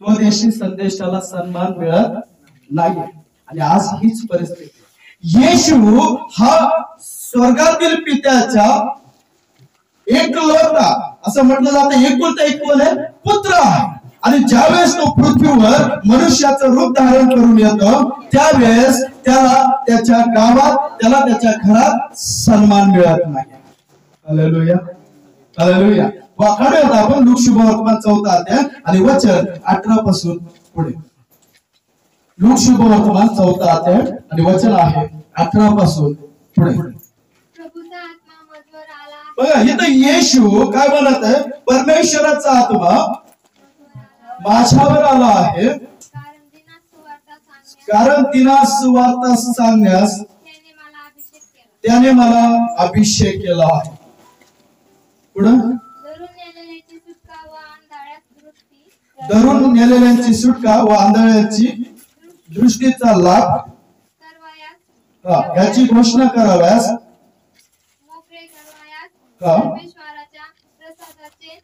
स्वदेशी संदेशाला सन्मान मिळत नाही आणि आज हीच परिस्थिती। येशू हा स्वर्गातील पित्याचा एकलौता असं म्हटलं जातं, एकुलता एक कोण आहे? पुत्र आहे। आणि ज्यावेळेस तो पृथ्वीवर मनुष्याचं रूप धारण करून येतो त्यावेळेस त्याला त्याच्या गावात, त्याला त्याच्या घरात सन्मान मिळत नाही। Hallelujah, hallelujah. वाखाणूयात आपण लूक शुभवर्तमान 4 अध्याय आणि वचन 18 पासून पुढे। लूक शुभवर्तमान 4 अध्याय आणि वचन आहे 18 पासून पुढे। बघा इथं येशू काय म्हणत आहे? परमेश्वराचा आत्मा माझ्यावर आला आहे कारण तिना सुवार्ता सांगण्यास त्याने मला अभिषेक केला आहे। पुढे धरून नेलेल्यांची सुटका व आंधळ्यांची दृष्टीचा लाभ याची घोषणा कराव्यास परमेश्वराच्या प्रसादाचे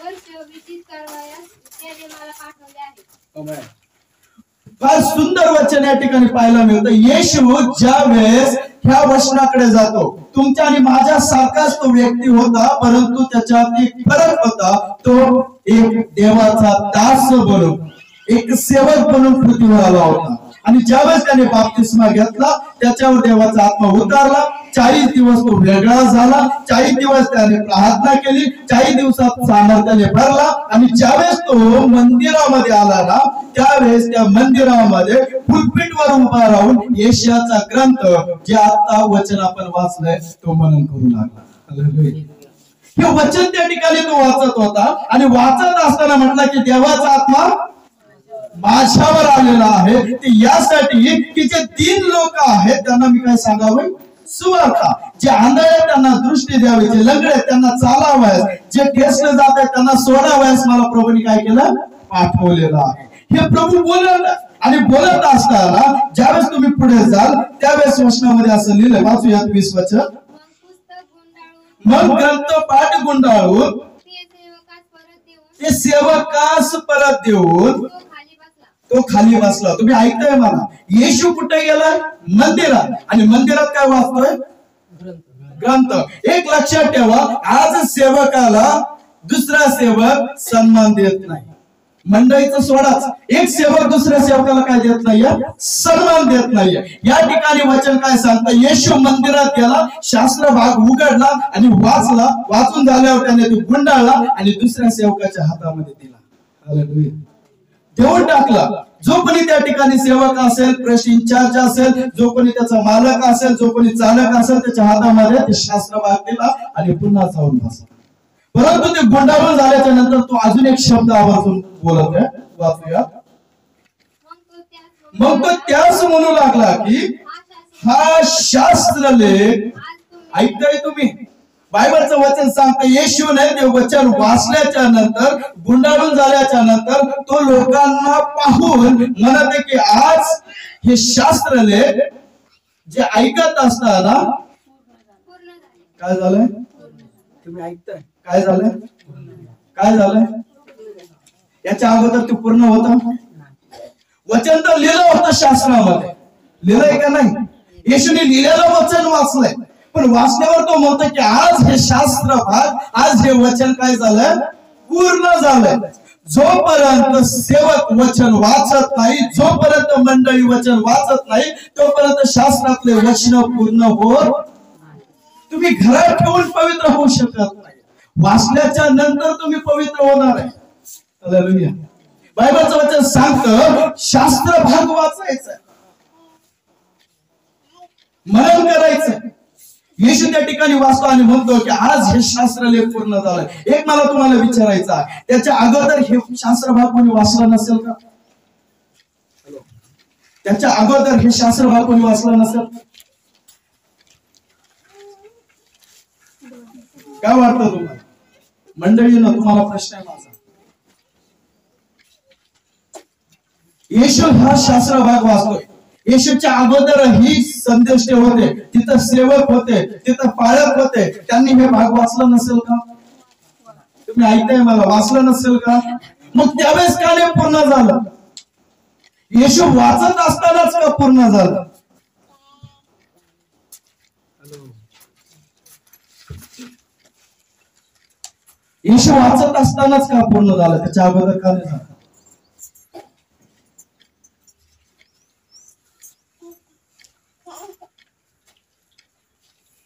वर्ष विदित करवायास त्याने मला पाठवले आहे। फार सुंदर वचन या ठिकाणी पाहायला मिळतं। येशू ज्या वेळेस ह्या वचनाकडे जातो, तुमच्या आणि माझ्या सारखाच तो व्यक्ती होता, परंतु त्याच्यात एक फरक होता। तो एक देवाचा दास बनून, एक सेवक बनून पृथ्वीवर आला होता। आणि ज्यावेळेस त्याने बाप्तिस्मा घेतला त्याच्यावर देवाचा आत्मा उतरला। 40 दिवस तो वेगळा झाला, 40 दिवस त्याने प्रार्थना केली, 40 दिवसात सामर्थ्याने भरला। आणि ज्यावेळेस तो मंदिरामध्ये आला ना त्यावेळेस त्या मंदिरामध्ये पुलपिटवर उभा राहून यशायाचा ग्रंथ जे आता वचन आपण वाचलंय तो मनन करू लागला। हालेलुया। हे वचन त्या ठिकाणी तो वाचत होता आणि वाचत असताना म्हटलं की देवाचा आत्मा माझ्यावर आलेला आहे ते यासाठी की जे दीन लोक आहेत त्यांना मी काय सांगावे? सुवार्ता। जे आंधळे त्यांना दृष्टी द्यावी, जे लंगडे त्यांना चालावयास, जे ठेचले जात आहेत त्यांना सोडावयास मला प्रभूने काय केलं? पाठवलेलं आहे। हे प्रभू बोलत आणि बोलत असताना ज्यावेळेस तुम्ही पुढे जाल त्यावेळेस वचनामध्ये असं लिहिलंय, वाचूयात 20 वचन। मग ग्रंथ पाठ गुंडाळून ते सेवकास परत देऊन तो खाली बसला। तुम्ही ऐकताय मला? येशू कुठे गेलाय? मंदिरात। आणि मंदिरात काय वाचतोय? ग्रंथ। एक लक्षात ठेवा, आज सेवकाला दुसरा सेवक सन्मान देत नाही। मंडळीचं सोडाच, एक सेवक दुसऱ्या सेवकाला काय देत नाहीये? सन्मान देत नाहीये। या ठिकाणी वचन काय सांगतं? येशू मंदिरात गेला, शास्त्र भाग उघडला आणि वाचला। वाचून झाल्यावर त्याने तो गुंडाळला आणि दुसऱ्या सेवकाच्या हातामध्ये दिला। हालेलुया। देऊन टाकला। जो कोणी त्या ठिकाणी सेवक असेल, प्रेस इन्चार्ज असेल, जो कोणी त्याचा मालक असेल, जो कोणी चालक असेल, त्याच्या हातामध्ये ते शास्त्र भाग दिला आणि पुन्हा जाऊन बसला। परंतु ते गुंडाळून झाल्याच्या नंतर तो अजून एक शब्द आवर्जून बोलत आहे, वाचूया। मग तो त्यास म्हणू लागला की हा शास्त्रलेख, ऐकताय तुम्ही? बायबलचं वचन सांगतं येशूने ते वचन वाचल्याच्या नंतर, गुंडाळून झाल्याच्या नंतर तो लोकांना पाहून म्हणते की आज हे शास्त्रलेख जे ऐकत असताना काय झालंय? तुम्ही ऐकताय? काय झालंय? काय झालंय? याच्या अगोदर ते पूर्ण होतं? वचन तर लिहिलं होतं शास्त्रामध्ये, लिहिलंय का नाही? येशूने लिहिलेलं वचन वाचलंय, पण वाचल्यावर तो म्हणतो की आज हे शास्त्र भाग, आज हे वचन काय झालंय? पूर्ण झालंय। जोपर्यंत सेवक वचन वाचत नाही, जोपर्यंत मंडळी वचन वाचत नाही, तोपर्यंत शास्त्रातले वचन पूर्ण होत। तुम्ही घरात ठेवून पवित्र होऊ शकत नाही, वाचल्याच्या नंतर तुम्ही पवित्र होणार आहे। हालेलुया। बायबलचं वचन सांगतं शास्त्र भाग वाचायचं, मनन करायचं। येशू त्या ठिकाणी वाचतो आणि म्हणतो की आज हे शास्त्रलेख पूर्ण झालंय। एक मला तुम्हाला विचारायचं आहे, त्याच्या अगोदर हे शास्त्र भाग कोणी वाचला नसेल का? त्याच्या अगोदर हे शास्त्र भाग कोणी वाचला नसेल? काय वाटतं तुम्हाला मंडळींना? तुम्हाला प्रश्न आहे माझा। येशू हा शास्त्र भाग वाचतोय। येशूच्या अगोदरही संदेश होते, तिथं सेवक होते, तिथं पाळक होते, त्यांनी हे भाग वाचलं नसेल का? तुम्ही ऐकताय मला? वाचलं नसेल का? मग त्यावेळेस का नाही झालं? येशू वाचत असतानाच का पूर्ण झालं? येशू वाचत असतानाच का पूर्ण झालं? त्याच्या अगोदर का नाही झालं?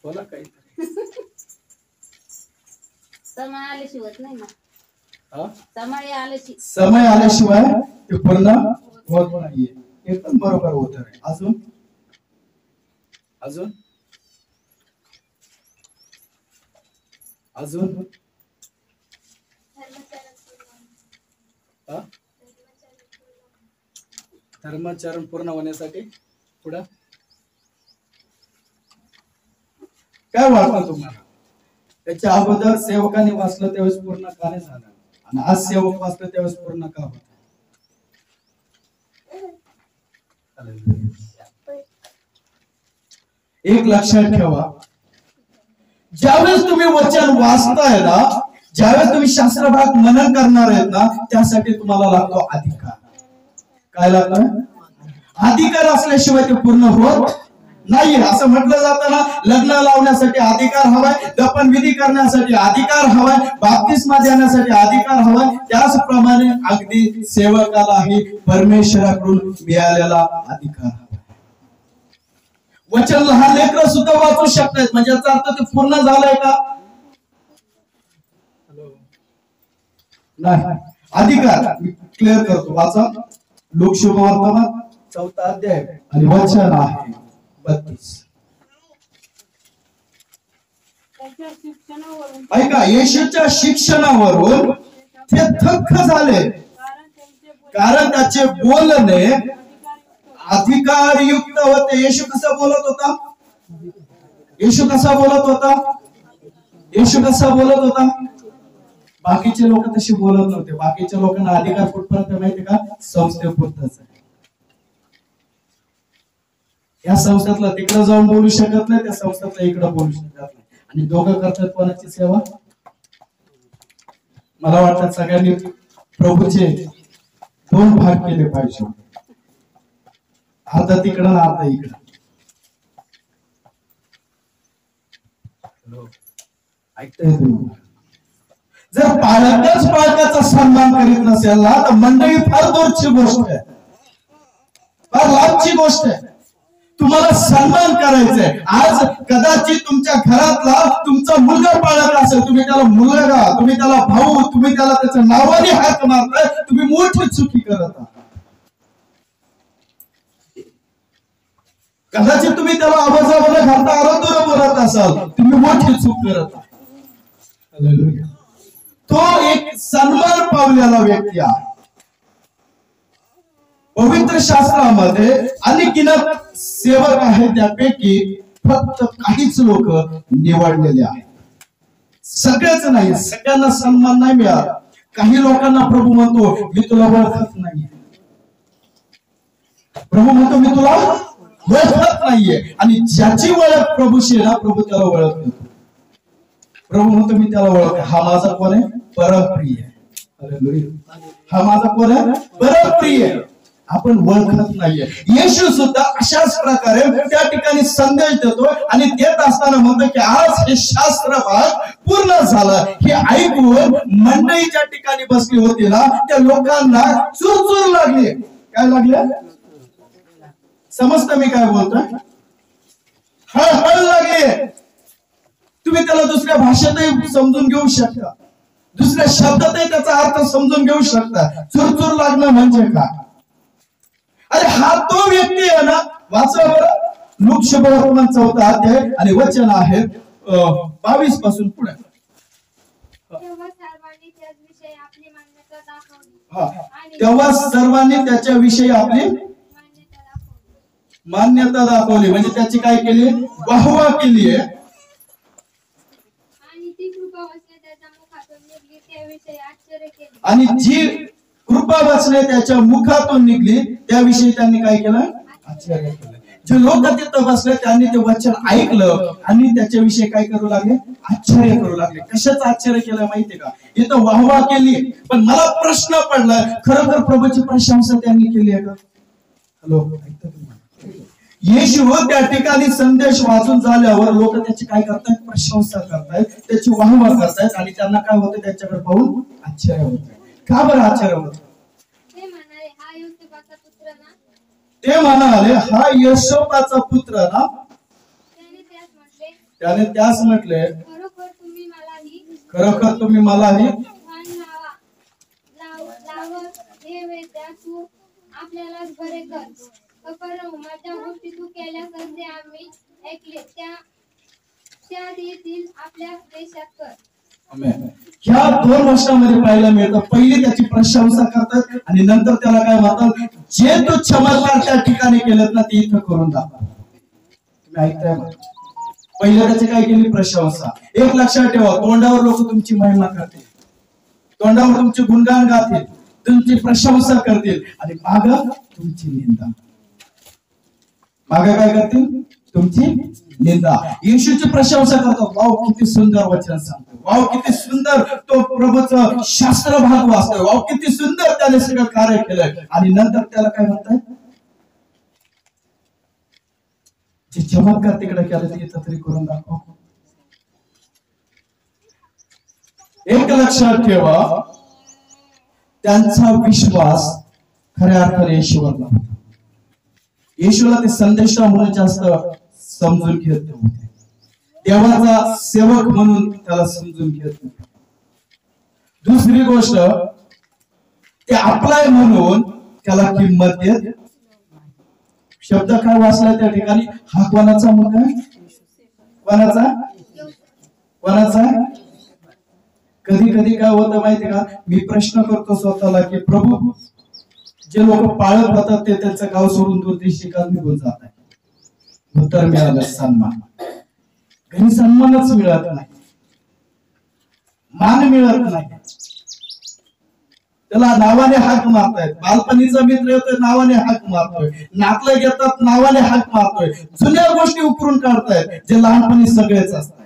बोला काही समय आल्याशिवाय नाही ना. समय आल्याशिवाय ते पूर्ण होत नाहीये. एकदम बरोबर उत्तर आहे. अजून अजून अजून धर्माचरण पूर्ण होण्यासाठी पुढे काय वाटतं तुम्हाला? त्याच्या अगोदर सेवकाने वाचलं त्यावेळेस पूर्ण का नाही झालं, आणि आज सेवक वाचलं त्यावेळेस पूर्ण का होत? एक लक्षात ठेवा, ज्यावेळेस तुम्ही वचन वाचताय ना, ज्यावेळेस तुम्ही शास्त्रभाग मनन करणार आहेत ना, त्यासाठी तुम्हाला लागतो अधिकार. काय लागतं? अधिकार असल्याशिवाय ते पूर्ण होत नाही. असं म्हटलं जातं ना, लग्न लावण्यासाठी अधिकार हवाय, दफन विधी करण्यासाठी अधिकार हवाय, बाप्तिस्मा देण्यासाठी अधिकार हवाय. त्याचप्रमाणे अगदी सेवकालाही परमेश्वराकडून मिळालेला अधिकार हवाय. वचन लहान लेकरं सुद्धा वाचू शकतात, म्हणजे याचा अर्थ ते पूर्ण झालंय का? नाही. अधिकार क्लिअर करतो, वाचा. लोकशुभवर्तमान 4 अध्याय आणि वचन आहे 32. ऐका, येशूच्या शिक्षणावरून ते थक्क झाले, कारण त्याचे बोलणे अधिकारयुक्त होते. येशू कसा बोलत होता? येशू कसा बोलत होता? येशू कसा बोलत होता? बाकीचे लोक तसे बोलत नव्हते. बाकीच्या लोकांना अधिकार कुठपर्यंत माहिती का? संस्थेपुरताच आहे. या संस्थेतला तिकडे जाऊन बोलू शकत नाही, त्या संस्थेतला इकडे बोलू शकत नाही, आणि दोघं करतात कोणाची सेवा? मला वाटतं सगळ्यांनी प्रभूचे 2 भाग केले पाहिजे, अर्धा तिकडं आणि अर्धा इकडं. ऐकताय तुम्ही? जर पालकच पालकाचा सन्मान करीत नसेल ना, तर मंडळी फार दूरची गोष्ट आहे, फार लांबची गोष्ट आहे. तुम्हाला सन्मान करायचंय. आज कदाचित तुमच्या घरातला तुमचा मुलगा पाळत असेल, तुम्ही त्याला मुलगा, तुम्ही त्याला भाऊ, तुम्ही त्याला त्याच्या नावाने हाक मारताय, तुम्ही मोठी चुकी करत आहात. कदाचित तुम्ही त्याला आवाजामध्ये घालता आरोग्य बोलत असाल, तुम्ही मोठी चूक करत आहात. तो एक सन्मान पावलेला व्यक्ती आहे. पवित्र शास्त्रामध्ये अनगिनत सेवक आहेत, त्यापैकी फक्त काहीच लोक निवडलेले आहेत. सगळेच नाही, सगळ्यांना सन्मान नाही मिळाला. काही लोकांना प्रभू म्हणतो, मी तुला ओळखत नाही. प्रभू म्हणतो, मी तुला ओळखत नाहीये, आणि ज्याची ओळख प्रभूशी ना, प्रभू त्याला ओळखतो. प्रभू म्हणतो, मी त्याला ओळख. हा माझा कोण आहे? परमप्रिय. हा माझा कोण आहे? परमप्रिय. आपण ओळखत नाहीये. येशू सुद्धा अशाच प्रकारे त्या ठिकाणी संदेश देतो, आणि देत असताना म्हणतो की आज हे शास्त्र भाग पूर्ण झालं. हे ऐकून मंडळी ज्या ठिकाणी बसली होती ना, त्या लोकांना चुरचूर लागली. काय लागले? समजतं मी काय बोलतोय? हळहळ लागली. तुम्ही त्याला दुसऱ्या भाषेतही समजून घेऊ शकता, दुसऱ्या शब्दातही त्याचा अर्थ समजून घेऊ शकता. चुरचूर लागणं म्हणजे काय? अरे हा तो व्यक्ती आहे ना. वाचा बरं, लोकशुभवर्तमान 4 अध्याय आणि वचन आहे 22 पासून पुढे. तेव्हा सर्वांनी त्याच्याविषयी आपली मान्यता दाखवली, म्हणजे त्याची काय केली? वाहवा केली आहे. आणि जी कृपा वचने त्याच्या मुखातून निघली त्याविषयी त्यांनी काय केलं? आश्चर्य केलं. जे लोक तिथं बसले त्यांनी ते वचन ऐकलं आणि त्याच्याविषयी काय करू लागले, आश्चर्य करू लागले. कशाचं आश्चर्य केलं माहितीये का? इथं वाहवा केली, पण मला प्रश्न पडला, खरोखर प्रभूची प्रशंसा त्यांनी केली आहे का? हॅलो, येशू त्या ठिकाणी संदेश वाचून झाल्यावर लोक त्याची काय करतात, प्रशंसा करतायत, त्याची वाहवा करतायत आणि त्यांना काय होतं, त्यांच्याकडे पाहून आश्चर्य होतं. का बरं आश्चर्य होतं? ते म्हणाले हा यशोबाचा पुत्र ना. त्याने त्यास म्हटले खरोखर तुम्ही मलाही आपल्याला बरे कर, माझ्या गोष्टी तू केल्यास आम्ही ऐकले त्या येथील आपल्या देशात कर. ह्या 2 वर्षांमध्ये पाहायला मिळतं. पहिली त्याची प्रशंसा करतात आणि नंतर त्याला काय म्हणतात, जे तू चमत्कार त्या ठिकाणी केलेत ना ते इथं करून दाखव. तुम्ही ऐकताय? पहिलं त्याची काय केली, प्रशंसा. एक लक्षात ठेवा, तोंडावर लोक तुमची महिमा करतील, तोंडावर तुमचे गुणगान गातील, तुमची प्रशंसा करतील आणि माग तुमची निंदा. माग काय करतील, तुमची निंदा. येशूची प्रशंसा करतात, वाव किती सुंदर वचन सांगतो, वाव किती सुंदर तो प्रभूचं शास्त्र भाग वाचतोय, वाव किती सुंदर त्याने सगळं कार्य केलंय. आणि नंतर त्याला काय म्हणतात, जे चमत्कार तिकडे केलं ते इथं तरी करून दाखव. एक लक्षात ठेवा, त्यांचा विश्वास खऱ्या अर्थाने येशूवर नव्हता. येशूला ते संदेशा म्हणून जास्त समजून घेत नव्हते, देवाचा सेवक म्हणून त्याला समजून घेत नव्हते. दुसरी गोष्ट, ते आपलाय म्हणून त्याला किंमत देत. शब्द काय वाचला त्या ठिकाणी, हा कोणाचा मुलगा, कोणाचा कोणाचा. कधी कधी काय होतं माहितीये का, मी प्रश्न करतो स्वतःला की प्रभू, जे लोक पाळत होतात ते त्यांचं गाव सोडून दूरदेशी निघून जात आहे. उत्तर मिळालं, सन्मान. घरी सन्मानच मिळत नाही, मान मिळत नाही, त्याला नावाने हाक मारतायत. बालपणीचा मित्र येतोय नावाने हाक मारतोय, नातलं घेतात नावाने हाक मारतोय, जुन्या गोष्टी उकरून काढतायत जे लहानपणी सगळेच असतात.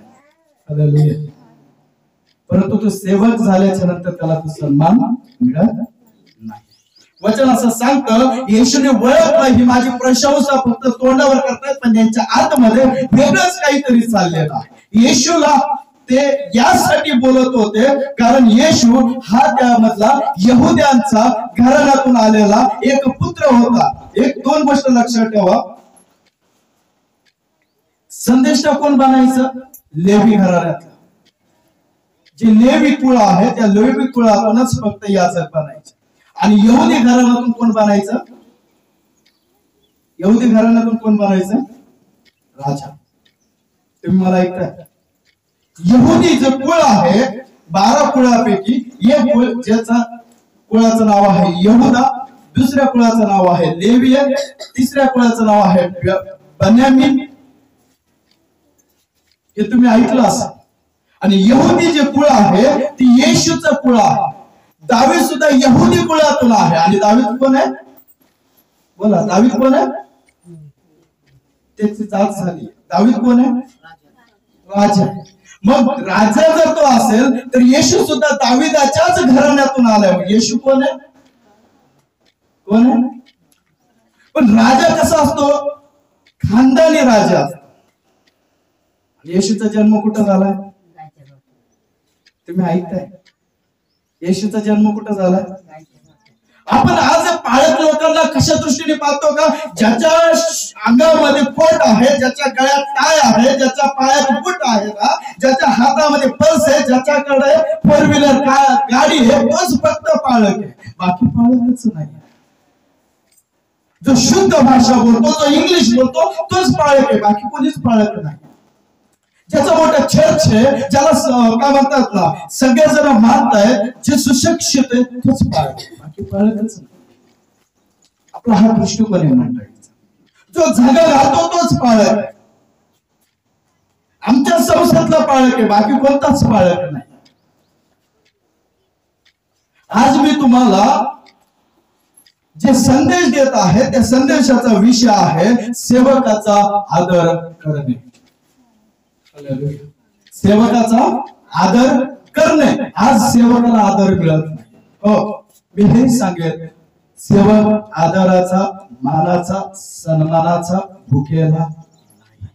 हालेलुया. परंतु तो सेवक झाल्याच्या नंतर त्याला तो सन्मान मिळत नाही. वचन असं सांगतं, येशूने ओळखलं ही माझी प्रशंसा फक्त तोंडावर करतायत, पण त्यांच्या आतमध्ये वेगळंच काहीतरी चाललेलं आहे. येशूला ते यासाठी बोलत होते कारण येशू हा त्यामधला यहुद्यांचा घराण्यातून आलेला एक पुत्र होता. एक 2 गोष्ट लक्षात ठेवा, संदेष्टा कोण बनायचं, लेवी घराण्यातला. जे लेवी कुळ आहे त्या लेवी कुळातूनच फक्त याजक बनायचे. आणि यहुदी घराण्यातून कोण बनायचं, यहुदी घराण्यातून कोण बनायचं, राजा. तुम्ही मला ऐकताय, यहुदी जो कुळ आहे 12 कुळापैकी एक कुळ, ज्याचा कुळाचं नाव आहे यहुदा, दुसऱ्या कुळाचं नाव आहे लेवी, तिसऱ्या कुळाचं नाव आहे बेन्यामीन. हे तुम्ही ऐकलं असाल. आणि यहुदी जे कुळ आहे ती येशूचं कुळ आहे. दावीद सुद्धा यहुदी कुळातून आहे. आणि दावीद कोण आहे, बोला, दावीद कोण आहे, त्याची जात झाली. दावीद कोण आहे, राजा. मग राजा जर तो असेल तर येशू सुद्धा दाविदाच्याच घराण्यातून आलाय. येशू कोण आहे, कोण आहे. पण राजा कसा असतो, खानदानी राजा. येशूचा जन्म कुठं झालाय, तुम्ही ऐकताय, येशूचा जन्म कुठं झाला. आपण आज पाळत लोकांना कशा दृष्टीने पाहतो का, ज्याच्या अंगामध्ये कोट आहे, ज्याच्या गळ्यात टाय आहे, ज्याच्या पायात बूट आहे ना, ज्याच्या हातामध्ये पर्स आहे, ज्याच्याकडे 4 व्हीलर गाडी आहे, तोच फक्त पाळक आहे, बाकी पाळकच नाही. जो शुद्ध भाषा बोलतो, जो इंग्लिश बोलतो तोच पाळक आहे, बाकी कोणीच पाळक नाही. ज्याचा मोठा चर्च आहे, ज्याला काय म्हणतात ना सगळेजण मानतायत, जे सुशिक्षित आहे तोच पाळक, बाकी पाळकच नाही. आपला हा दृष्टिकोन आहे मंडळीचा. जो जागा राहतो तोच पाळक आहे. आमच्या संस्थेतला पाळक आहे, बाकी कोणताच पाळक नाही. आज मी तुम्हाला जे संदेश देत आहे त्या संदेशाचा विषय आहे सेवकाचा आदर करणे. सेवकाचा आदर करणे. आज सेवकाला आदर मिळत नाही. हो, मी हे सांगेन, सेवक आदराचा, मानाचा, सन्मानाचा भुकेला नाही.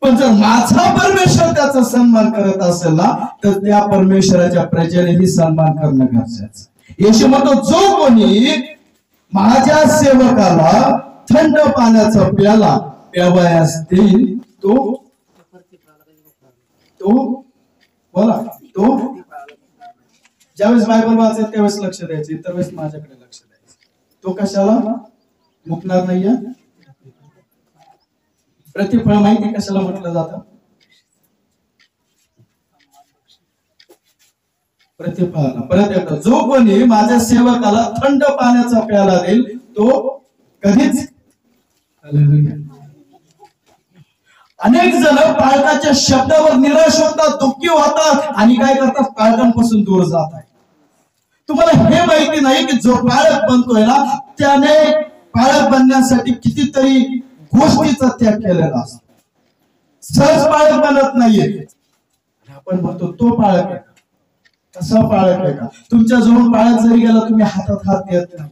पण जर माझा परमेश्वर त्याचा सन्मान करत असेल ना, तर त्या परमेश्वराच्या प्रजेनेही सन्मान करणं गरजेचं. येशू म्हणतो, जो कोणी माझ्या सेवकाला थंड पाण्याचा प्याला प्यावयास देईल तो बोला, तो ज्यावेळेस बायबल वाचेल त्यावेळेस लक्ष द्यायचं, इतर वेळेस माझ्याकडे लक्ष द्यायचं. तो कशाला मुकणार नाहीये. प्रतिफळ माहिती कशाला म्हटलं जातं? प्रतिफळाला. परत एकदा, जो कोणी माझ्या सेवकाला थंड पाण्याचा प्याला देईल तो कधीच. अनेक जण पालकाच्या शब्दावर निराश होतात, दुःखी होतात आणि काय करतात, पालकांपासून दूर जात आहे. तुम्हाला हे माहिती नाही की जो पालक बनतोय ना, त्याने पालक बनण्यासाठी कितीतरी गोष्टीचा त्याग केलेला असतो. सहज पालक बनत नाहीये. आपण म्हणतो तो पालक आहे का, तसा पालक आहे का? तुमच्या जवळ पालक जरी गेला, तुम्ही हातात हात देत नाही,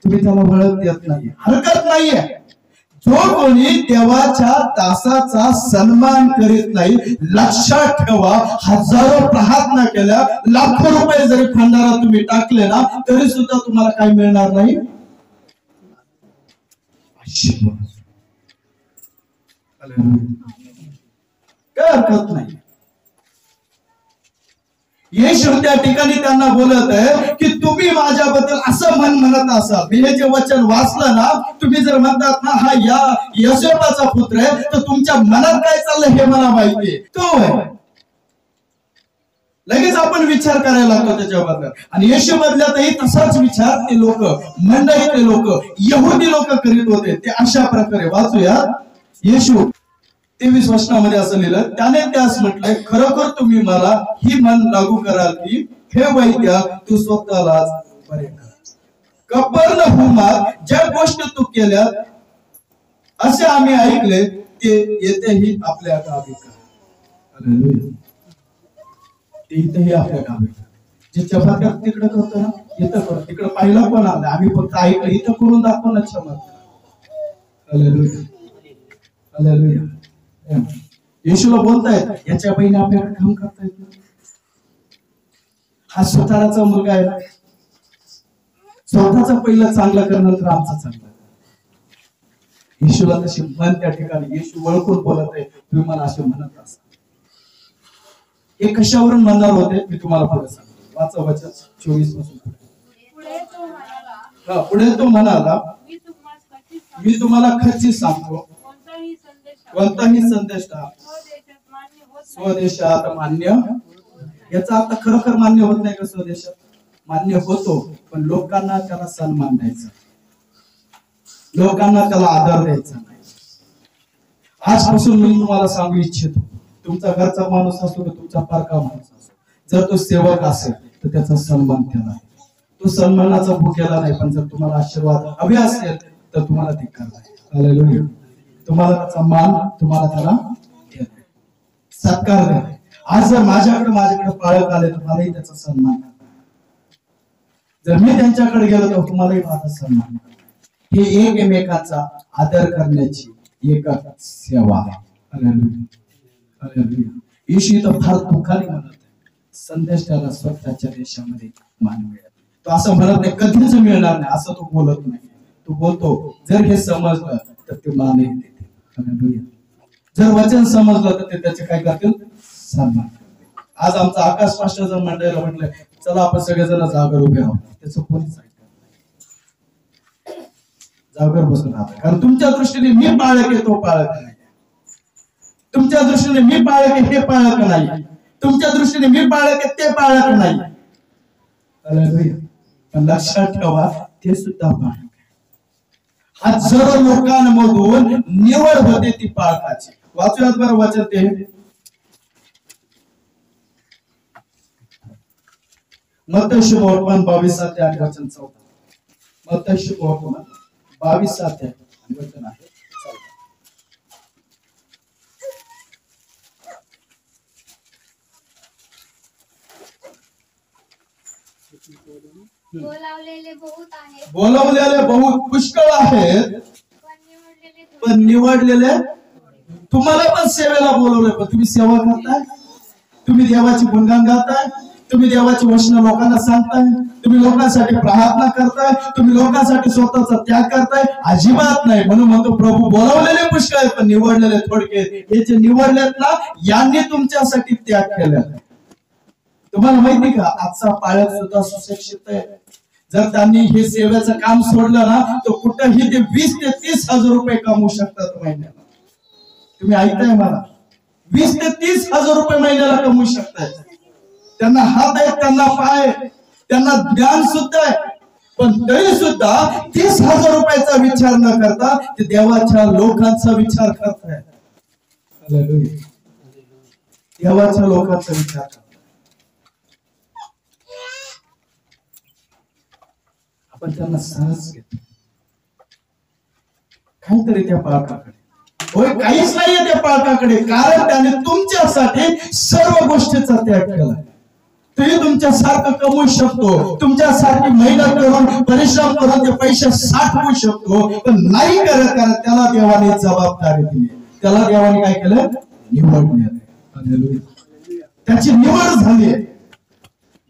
तुम्ही त्याला वळत देत नाही, हरकत नाहीये. जो कोणी देवाच्या दासाचा सन्मान करीत नाही, लक्षात ठेवा, हजारो प्रार्थना केल्या, लाखो रुपये जरी भंडारा तुम्ही टाकले ना, तरी सुद्धा तुम्हाला काय मिळणार नाही. काय हरकत नाही. येशू त्या ठिकाणी त्यांना बोलत आहे की तुम्ही माझ्याबद्दल असं म्हणत असाल, मी हे जे वचन वाचलं ना, तुम्ही जर म्हणतात ना हा या योसेफाचा पुत्र आहे, तर तुमच्या मनात काय चाललंय हे मला माहितीये. तो आहे. लगेच आपण विचार करायला लागतो त्याच्याबद्दल. आणि येशू बदल्यातही तसाच विचार ते लोक, मंडळीतले लोक, यहुदी लोक करीत होते. ते अशा प्रकारे वाचूया. येशू 23 वचनामध्ये असं लिहिलं, त्याने त्यास म्हटलंय, खरोखर तुम्ही मला ही मन लागू कराल की हे वैद्य तू स्वतःलाच बरे कर. कफरनहूमात ज्या गोष्टी तू केल्या असे आम्ही ऐकले, ते येथेही आपल्या गावी कर. हालेलुया. ते इथेही आपल्या गावी कर. जे चमत्कार तिकडे करतो ना, इथं कर. तिकडे पाहिलं पण आलं, आम्ही फक्त ऐकलं, इथं करून दाखव ना चमत्कार. हालेलुया. हालेलुया. येशूला बोलतायत, याच्या बहिणी आपल्याकडे काम करतायत. हा स्वतःचा मुलगा आहे, स्वतःच पहिलं चांगलं कर, नंतर आमचं चांगलं. येशूला तशी मन त्या ठिकाणी येशू ओळखून बोलत आहे, तुम्ही मला असे म्हणत असा. हे कशावरून म्हणणार होते मी तुम्हाला पुढे सांगतो. वाचा वचन 24 पासून पुढे तो म्हणाला, मी तुम्हाला खचित सांगतो, कोणताही संदेश स्वदेशात मान्य. याचा अर्थ खरोखर मान्य होत नाही का? स्वदेशात मान्य होतो, पण लोकांना त्याला सन्मान द्यायचा, लोकांना त्याला आदर द्यायचा नाही. आजपासून मी तुम्हाला सांगू इच्छितो, तुमचा घरचा माणूस असो, तुमचा पारका माणूस असो, जर तो सेवक असेल तर त्याचा सन्मान केला आहे. तो सन्मानाचा भुकेला नाही, पण जर तुम्हाला आशीर्वाद हवे असेल तर तुम्हाला ते करायला. हालेलुया. तुम्हाला त्याचा मान, तुम्हाला त्याला सत्कार द्या. आज जर माझ्याकडे पाळक आले तर मलाही त्याचा सन्मान करा. जर मी त्यांच्याकडे गेलो तर तुम्हालाही माझा सन्मान करा. हे एकमेकाचा आदर करण्याची एक सेवा आहे. हालेलुया. हालेलुया. येशू इथं फार दुःखाने म्हणत आहे, संदेश त्याला स्वतःच्या देशामध्ये मान मिळेल. तो असं म्हणत नाही कधीच मिळणार नाही, असं तो बोलत नाही. तो बोलतो जर हे समजलं तर ते मान देते. जर वचन समजलं तर ते त्याचे काय करतील, सन्मान. आज आमचा आकाश पास्टर जर मंडळीला म्हटलं चला आपण सगळेजण जागर उभे राहू, त्याचं कोणीच ऐकत नाही. जागर बसून राहतात, कारण तुमच्या दृष्टीने मी पाळक आहे, तो पाळक नाही. तुमच्या दृष्टीने मी पाळक आहे, हे पाळक नाही. तुमच्या दृष्टीने मी पाळक आहे, ते पाळक नाही. पण लक्षात ठेवा, ते सुद्धा पाळक. हजारो लोकांमधून निवड होते ती पाळकाची. वाचूयात बरं वचन ते. मत्ती शुभवर्तमान 22:8-14. मत्ती शुभवर्तमान 22:8 आहे. बोलावलेले बहुत आहेत, बोलवलेले बहुत पुष्कळ आहेत, पण निवडलेले. तुम्हाला पण सेवेला बोलवले, पण तुम्ही सेवा करताय, तुम्ही देवाची गुणगान गाताय, तुम्ही देवाची वचन लोकांना सांगताय, तुम्ही लोकांसाठी प्रार्थना करताय, तुम्ही लोकांसाठी स्वतःचा त्याग करताय? अजिबात नाही. म्हणून म्हणतो प्रभू बोलवलेले पुष्कळ आहेत, पण निवडलेले थोडके. हे जे निवडलेत ना, यांनी तुमच्यासाठी त्याग केला. तुम्हाला माहिती का, आजचा पाळत सुद्धा सुशिक्षित आहे. जर त्यांनी हे सेवेचं काम सोडलं ना, तर कुठेही ते 20 ते 30 हजार रुपये कमवू शकतात महिन्याला. तुम्ही ऐकताय मला? 20 ते 30 हजार रुपये महिन्याला कमवू शकताय. त्यांना हात आहेत, त्यांना पाय, त्यांना ज्ञान सुद्धा आहे, पण तरी सुद्धा 30,000 रुपयाचा विचार न करता ते देवाच्या लोकांचा विचार करताय. देवाच्या लोकांचा विचार करताय. आपण त्यांना सहज घेतो. काहीतरी त्या पालकाकडे, होय काहीच नाहीये त्या पालकाकडे, कारण त्याने तुमच्यासाठी सर्व गोष्टीचा त्याग केला. तुम्ही तुमच्यासारखं कमवू शकतो, तुमच्यासारखी मेहनत करून परिश्रम करून ते पैसे साठवू शकतो, पण नाही करत, कारण त्याला देवाने जबाबदारी दिली. त्याला देवाने काय केलं? निवडले. त्याची निवड झाली आहे,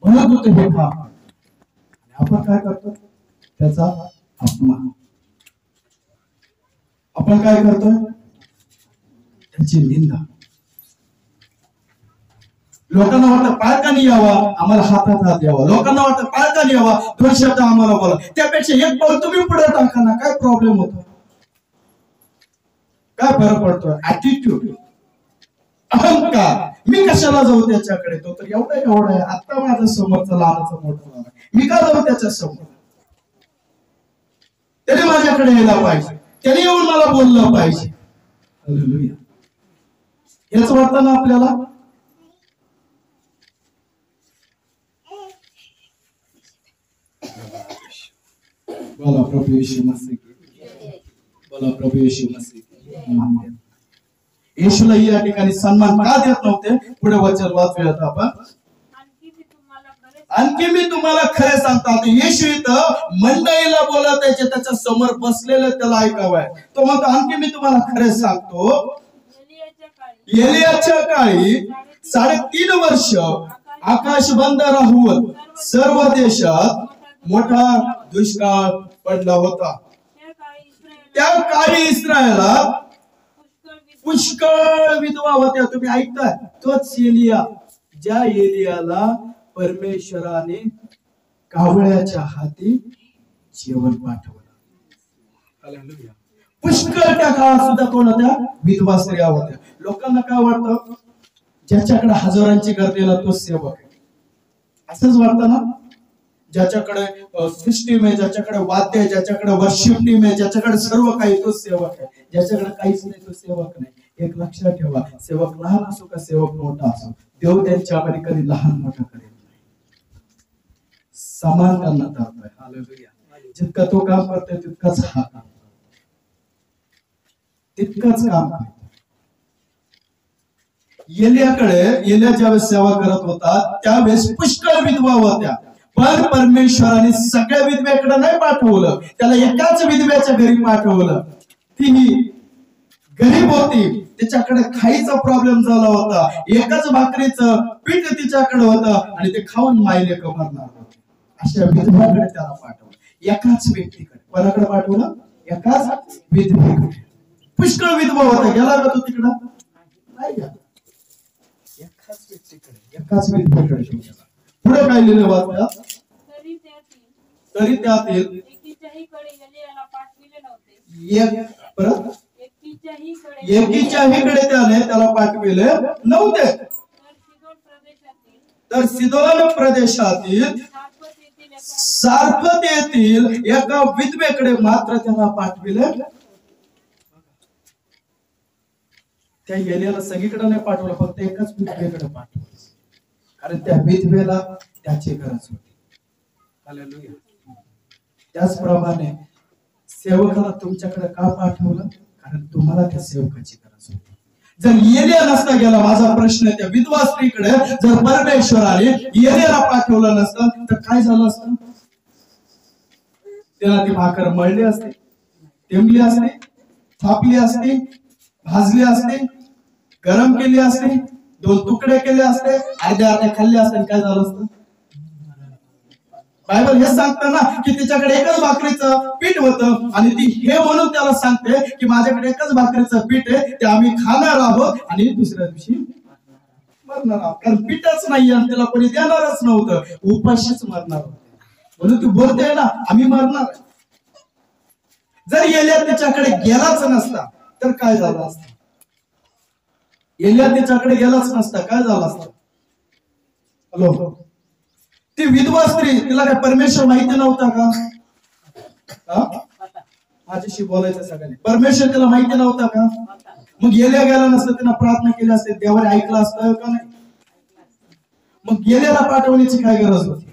म्हणून तो हे काम. आपण काय करतो? त्याचा अपमान. आपण काय करतोय? त्याची निंदा. लोकांना वाटतं पालकांनी यावा, आम्हाला हातात हात यावा. लोकांना वाटतं पालकांनी यावा, 2 शब्द आम्हाला बोला. त्यापेक्षा एक पाऊल तुम्ही पुढे टाका ना, काय प्रॉब्लेम होतो? काय फरक पडतोय? ऍटिट्यूड, अहंकार. मी कशाला जाऊ त्याच्याकडे? तो तर एवढा आहे, आता माझ्या समोरचा लहानाचा मोठा झाला, मी का जाऊ त्याच्या समोर? त्याने माझ्याकडे यायला पाहिजे, त्याने येऊन मला बोललं पाहिजे. हालेलुया. हेच वाटतं ना आपल्याला? बोला प्रभू येशू मसीह की. बोला प्रभू येशू मसीह की. येशूला या ठिकाणी सन्मान का देत नव्हते? पुढे वचन वाचूयात आपण. आणखी मी तुम्हाला खरे सांगतो. येशू इथं मंडळीला बोलत आहे, त्याच्या समोर बसलेलं त्याला ऐकावंय. तो म्हणतो आणखी मी तुम्हाला खरे सांगतो, एलियाच्या काळी 3.5 वर्ष आकाश बंद राहून सर्व देशात मोठा दुष्काळ पडला होता. त्या काळी इस्रायला पुष्कळ विधवा होत्या. तुम्ही ऐकताय? तोच एलिया, ज्या एलियाला परमेश्वराने कावळ्याच्या हाती जेवण पाठवलं. पुष्कळ त्या काळात सुद्धा कोण होत्या? विधवा स्त्रिया होत्या. लोकांना काय वाटतं? ज्याच्याकडे हजारांची गर्दी ना, तो सेवक आहे, असंच वाटतं ना? ज्याच्याकडे सिस्टीम आहे, ज्याच्याकडे वाद्य आहे, ज्याच्याकडे वर्शिप टीम आहे, ज्याच्याकडे सर्व काही, तो सेवक आहे. ज्याच्याकडे काहीच नाही, तो सेवक नाही. एक लक्षात ठेवा, सेवक लहान असो का सेवक मोठा असो, देव त्यांच्यामध्ये कधी लहान मोठा करेल नाही. समान त्यांना करतोय. हालेलुया. जितका तो काम करतोय तितकाच हा काम करतो, तितकंच काम करतो. एलिया ज्यावेळेस सेवा करत होता त्यावेळेस पुष्कळ विधवा होत्या, पण परमेश्वराने सगळ्या विधवेकडे नाही पाठवलं, त्याला एकाच विधवेच्या घरी पाठवलं. ती गरीब होती, तिच्याकडे खायचा प्रॉब्लेम झाला होता, एकाच भाकरीचं पीठ तिच्याकडे होतं आणि ते खाऊन मायले कमरणार होते. अशा विधवाकडे त्याला पाठवलं, एकाच व्यक्तीकडे. कोणाकडे पाठवलं? एकाच विधवेकडे. पुष्कळ विधवा होत्या. गेला का तो तिकडं? नाही गेला. एकाच व्यक्तीकडे, एकाच विधवेकडे गेला. पुढे काय लिहिलं वाचूया? तरी त्यातील एकीच्याही कडे त्याला पाठविले नव्हते. तर सिदोन प्रदेशातील सारफत येथील एका विधवेकडे मात्र त्याला पाठविले. त्या एलियाला सगळीकडे नाही पाठवलं, फक्त एकाच विधवेकडे पाठवलं, कारण त्या विधवेला त्याची गरज होती. हालेलुया. त्याचप्रमाणे सेवकाला तुमच्याकडे का पाठवलं? कारण तुम्हाला त्या सेवकाची गरज होती. जर एलिया नसता गेला, माझा प्रश्न त्या विधवा स्त्रीकडे जर परमेश्वराने एलियाला पाठवलं नसतं तर काय झालं असतं? त्याला ती भाकर मळली असते, टेंबली असते, थापली असते, भाजली असते, गरम केली असते, 2 तुकडे केले असते, अर्धे खाल्ले असते, काय झालं असतं? बायबल हे सांगतं ना की तिच्याकडे एकच भाकरीचं पीठ होतं आणि ती हे म्हणून त्याला सांगते की माझ्याकडे एकच भाकरीचं पीठ आहे, ते आम्ही खाणार आहोत आणि दुसऱ्या दिवशी मरणार आहोत. कारण पीठच नाही आणि त्याला कोणी देणारच नव्हतं, उपाशीच मरणार होते. म्हणून ती बोलते ना आम्ही मरणार. जर एलिया त्याच्याकडे गेलाच नसता तर काय झालं असतं? एलिया त्याच्याकडे गेलाच नसता काय झालं असतं? हॅलो, ती विधवा स्त्री, तिला काय परमेश्वर माहिती नव्हता का? माझ्याशी बोलायचं सगळ्यांनी. परमेश्वर तिला माहिती नव्हता का? मग एलिया गेला नसतं, तिला प्रार्थना केली असते, देवाने ऐकलं असतं का नाही? मग एलियाला पाठवण्याची काय गरज होती?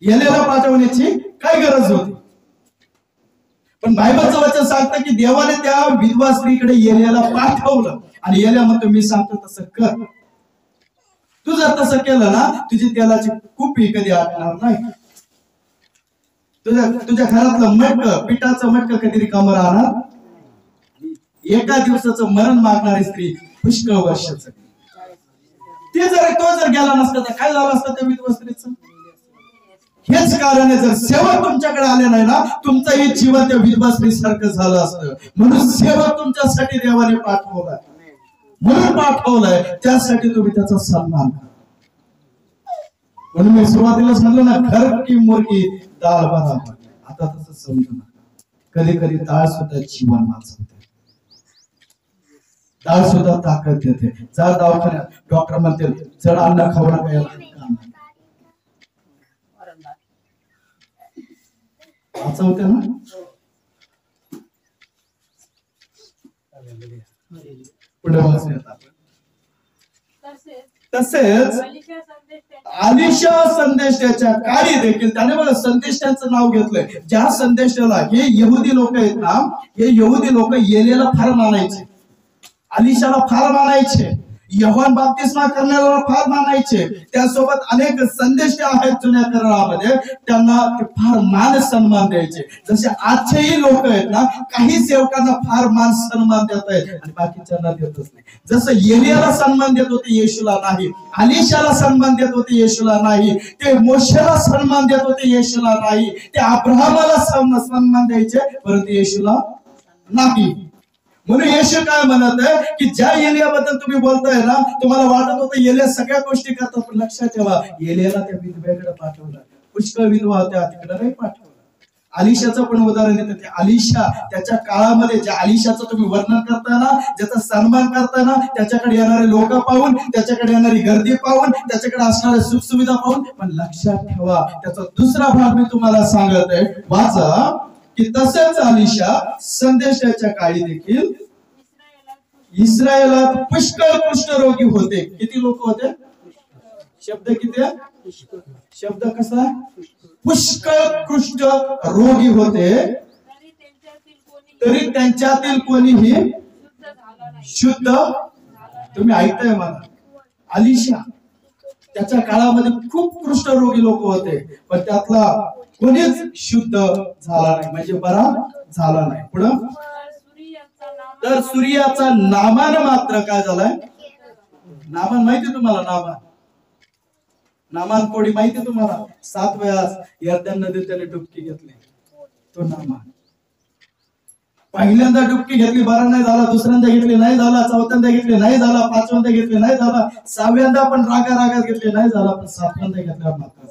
एलियाला पाठवण्याची काय गरज होती? पण बायबलचं वचन सांगतं की देवाने त्या विधवा स्त्रीकडे एलियाला पाठवलं आणि एलिया म्हणतो मी सांगतो तसं कर. तू जर तसं केलं ना तुझी तेलाची कुपी कधी आटणार नाही. तुझ्या घरातलं मटक, पिठाचं मटक कधी रिकामं राहणार. एका दिवसाचं मरण मागणारी स्त्री पुष्कळ वर्षाचं. ते तो जर गेला नसता तर काय झालं असतं त्या विधवा स्त्रीचं? हेच कारण आहे, जर सेवक तुमच्याकडे आले नाही ना तुमचंही जीवन त्या विधवा स्त्री सारखं झालं असतं. म्हणून सेवक तुमच्यासाठी देवाने पाठवलाय, म्हणून पाठवलंय, त्यासाठी तुम्ही त्याचा सन्मान करा. म्हणून मी सुरुवातीलाच म्हणलं ना, घर की मुर्गी डाळ बराबर. आता तसं समजू नका. कधी कधी डाळ सुद्धा जीवन वाचवते, डाळ सुद्धा ताकद देते. जा दवाखान्यात, डॉक्टर म्हणते जड अन्न खाऊ नका, वाचवते ना. पुढे वाचूयात. तसेच अलिशा संदेशाच्या काळी देखील त्याने बघा संदेशाचं नाव घेतलंय. ज्या संदेशाला हे यहुदी लोक आहेत ना, हे यहुदी लोक एलियाला फार मानायचे, अलिशाला फार मानायचे, योहान बाप्तिस्मा करण्याला फार मानायचे. त्यासोबत अनेक संदेश आहेत जुन्या करारामध्ये, त्यांना ते फार मान सन्मान द्यायचे. जसे आजचेही लोक आहेत ना, काही सेवकांना फार मान सन्मान देत आहेत आणि बाकीच्यांना देतच नाही. जसं एलियाला सन्मान देत होते येशूला नाही, अलिशाला सन्मान देत होते येशूला नाही, ते मोशेला सन्मान देत होते येशूला नाही, ते अब्राहमाला सन्मान द्यायचे परंतु येशूला नाही. म्हणून येशू काय म्हणत आहे की ज्या एलियाबद्दल तुम्ही बोलताय ना, तुम्हाला वाटत होतं एलिया सगळ्या गोष्टी करतात, पण लक्षात ठेवा एलियाला त्या विधवेकडे पाठवलं. पुष्कळ विधवा होत्या, तिकडे नाही पाठवलं. अलिशाचं पण उदाहरण देतं. ते अलिशा त्याच्या काळामध्ये, ज्या अलिशाचं तुम्ही वर्णन करताय ना, ज्याचा सन्मान करताय ना, त्याच्याकडे येणारे लोक पाहून, त्याच्याकडे येणारी गर्दी पाहून, त्याच्याकडे असणाऱ्या सुखसुविधा पाहून. पण लक्षात ठेवा त्याचा दुसरा भाग मी तुम्हाला सांगत आहे, वाचा की तसेच अलिशा संदेशाच्या काळी देखील इस्रायलात पुष्कळ कुष्ठरोगी होते. किती लोक होते? शब्द किती आहे? शब्द कसा? पुष्कळ कुष्ठ रोगी होते, तरी त्यांच्यातील कोणीही शुद्ध. तुम्ही ऐकताय मला? अलिशा त्याच्या काळामध्ये खूप कुष्ठरोगी लोक होते, पण त्यातला कोणीच शुद्ध झाला नाही, म्हणजे बरा झाला नाही. पुढं तर सूर्याचा नामान मात्र काय झालाय? नामान माहिती तुम्हाला? नामान कोडी माहिती तुम्हाला? 7 वेळा यर्दन नदीत त्याने डुबकी घेतली. तो नामान पहिल्यांदा डुबकी घेतली, बरा नाही झाला. दुसऱ्यांदा घेतली, नाही झाला. चौथ्यांदा घेतली, नाही झाला. 5व्यांदा घेतली, नाही झाला. 6व्यांदा पण रागात घेतली, नाही झाला. पण 7व्यांदा घेतल्यावर मात्र.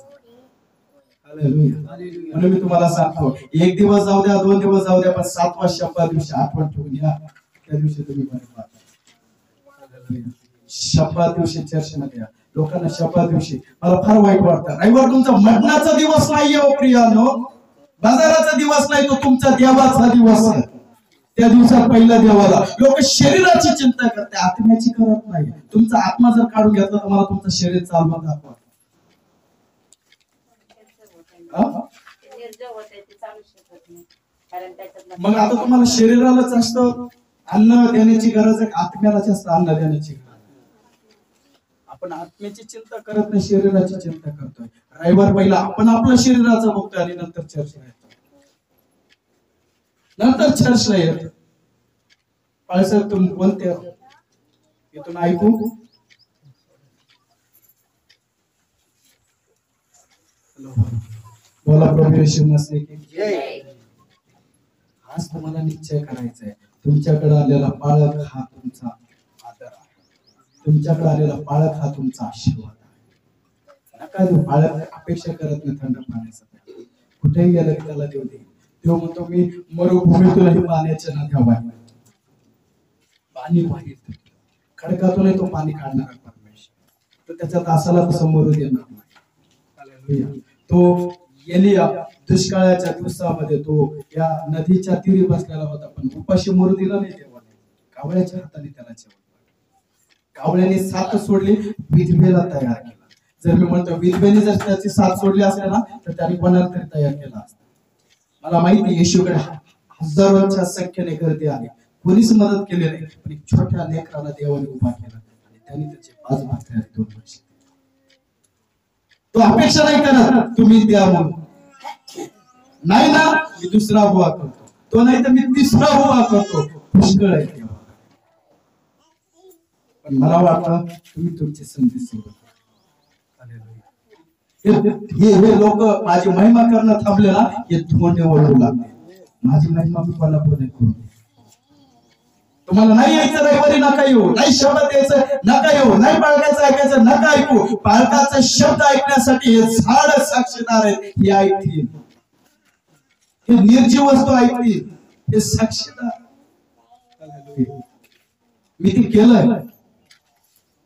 म्हणून मी तुम्हाला सांगतो, 1 दिवस जाऊ द्या, 2 दिवस जाऊ द्या, पण 7व्या शब्दा दिवशी आठवण ठेवून घ्या, त्या दिवशी तुम्ही बरे पाहता. शब्दात दिवशी चर्चेमध्ये या. लोकांना शब्दात दिवशी मला फार वाईट वाटतं. रविवार तुमचा मटणाचा दिवस नाहीये हो प्रियानो, बाजाराचा दिवस नाही, तो तुमचा देवाचा दिवस आहे. त्या दिवसात पहिल्या देवाला लोक शरीराची चिंता करते, आत्म्याची करत नाही. तुमचा आत्मा जर काढून घेतला तर मला तुमचं शरीर चालवून दाखवा. मग आता तुम्हाला शरीरालाच असतं अन्न देण्याची गरज आहे, आत्म्यालाच असतं अन्न देण्याची गरज. आपण आत्म्याची चिंता करत नाही, शरीराची चिंता करतोय. रविवार पहिला आपण आपल्या शरीराचं बघतोय आणि नंतर चर्चला येतो, नंतर चर्चला येतो. पाळसाहेब तुम्ही बोलते इथून ऐकू. बोला प्रभू येशू मसीह की जय. आज तुम्हाला निश्चय करायचा आहे, तुमच्याकडे आलेला बाळक हा तुमचा आदर आहे, तुमच्याकडे आलेला बाळक हा तुमचा आशीर्वाद आहे. नका देऊ. बाळक अपेक्षा करत नाही थंड पाण्यासाठी, कुठेही गेलं की त्याला देऊ दे. तो म्हणतो मी मरुभूमीतूनही पाण्याच्या नद्या वाहिल्या, पाणी वाहित खडकातूनही तो पाणी काढणारा परमेश्वर, तो त्याच्या दासाला तसं मरू देणार नाही. तो एलिया दुष्काळाच्या दिवसामध्ये तो या नदीच्या तीरी बसलेला होता, पण उपाशी मरू दिला नाही देवाने. कावळ्याच्या हाताने त्याला जेवण, कावळ्याने साथ सोडली, विधवेला तयार केला. जर मी म्हणतो विधवेने जर त्याची साथ सोडली असते ना तर त्याने कोणाला तरी तयार केला असता. मला माहिती येशूकडे हजारोंच्या संख्येने गर्दी आली, कोणीच मदत केली नाही, पण एक छोट्या लेकराला देवाने उभा केला आणि त्याने त्याचे 5 भाकरी आणि 2 मासे. तो अपेक्षा नाही करत तुम्ही द्या म्हणून, नाही ना मी दुसरा उभा करतो, तो नाही तर मी तिसरा उभा करतो. पुष्कळ आहे तेव्हा. पण मला वाटतं तुम्ही तुमची संधी सोडत. हे लोक माझी महिमा करणं थांबले ना, हे तोंडे ओरडू लागले. माझी महिमा मी कोल्हापूर नाही करू. तुम्हाला नाही यायचं रविवारी नका येऊ, नाही शब्द यायचं नका येऊ, नाही बाळकाचं ऐकायचं नका ऐकू. बाळकाचा शब्द ऐकण्यासाठी हे झाड साक्षीदार आहेत, हे ऐकतील. हे निर्जीव वस्तू ऐकतील, हे साक्षीदार. मी ते केलंय.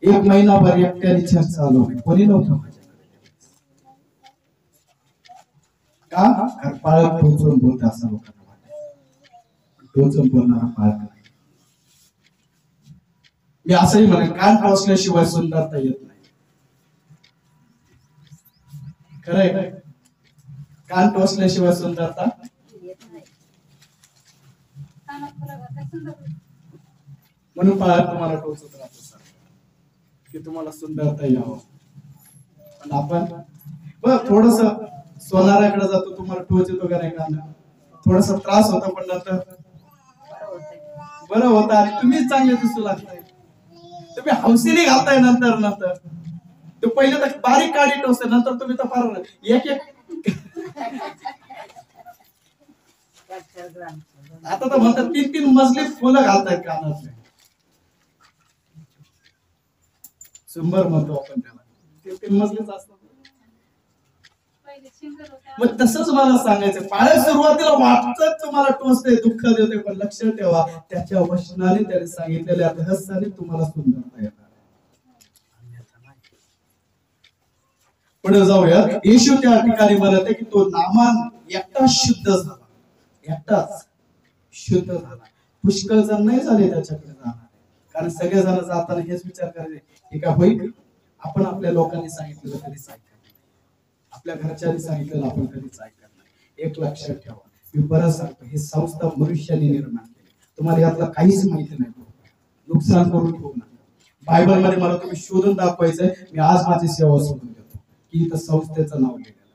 1 महिनाभर एकट्याने चर्च चालवली, कोणी नव्हतं माझ्याकडे. का बाळक टोचून बोलते असं लोकांना वाटतं, टोचून बोलणारा बाळक नाही. मी असंही म्हणेन कान टोचल्याशिवाय सुंदरता येत नाही. खरंय काय? कान टोचल्याशिवाय सुंदरता म्हणून बाळक तुम्हाला टोचत राहतो सर, की तुम्हाला सुंदरता यावं. पण आपण बघ थोडस सोनाराकडे जातो, तुम्हाला टोच येतो का नाही? कान थोडस त्रास होता, पण नंतर बरं होतं आणि तुम्ही चांगले दिसू लागताय. तुम्ही हौसेने घालताय नंतर तो पहिले तर बारीक काढी टोचते, नंतर तुम्ही तर फार एक आता तर म्हणतात 3-3 मजली फुलं घालतायत कानातले. सुंबर म्हणतो आपण त्याला, 3-3 मजलीच असतात. मग तसंच मला सांगायचं, पाळ्या सुरुवातीला वाटतं तुम्हाला टोचते, दुःख देते, पण लक्षात ठेवा त्याच्या वचनाने त्याने सांगितलेल्या रहस्याने तुम्हाला सुंदरता येणार. पुढे जाऊया. येशू त्या ठिकाणी म्हणत आहे की तो नामान एकटाच शुद्ध झाला, एकटाच शुद्ध झाला. पुष्कळ जण नाही झाले त्याच्याकडे जाणार, कारण सगळे जण जाताना हेच विचार करायचे हे काय होईल. आपण आपल्या लोकांनी सांगितलेलं कधीच ऐकत नाही, आपल्या घरच्यांनी सांगितलेलं आपण कधीच ऐकत नाही. एक लक्षात ठेवा, मी बरं सांगतो, ही संस्था मनुष्याने निर्माण केली, तुम्हाला यातलं काहीच माहिती नाही. नुकसान करून ठेवू नका. बायबल मध्ये मला तुम्ही शोधून दाखवायचंय, मी आज माझी सेवा सोडून देतो की इथं संस्थेचं नाव लिहिलेलं आहे.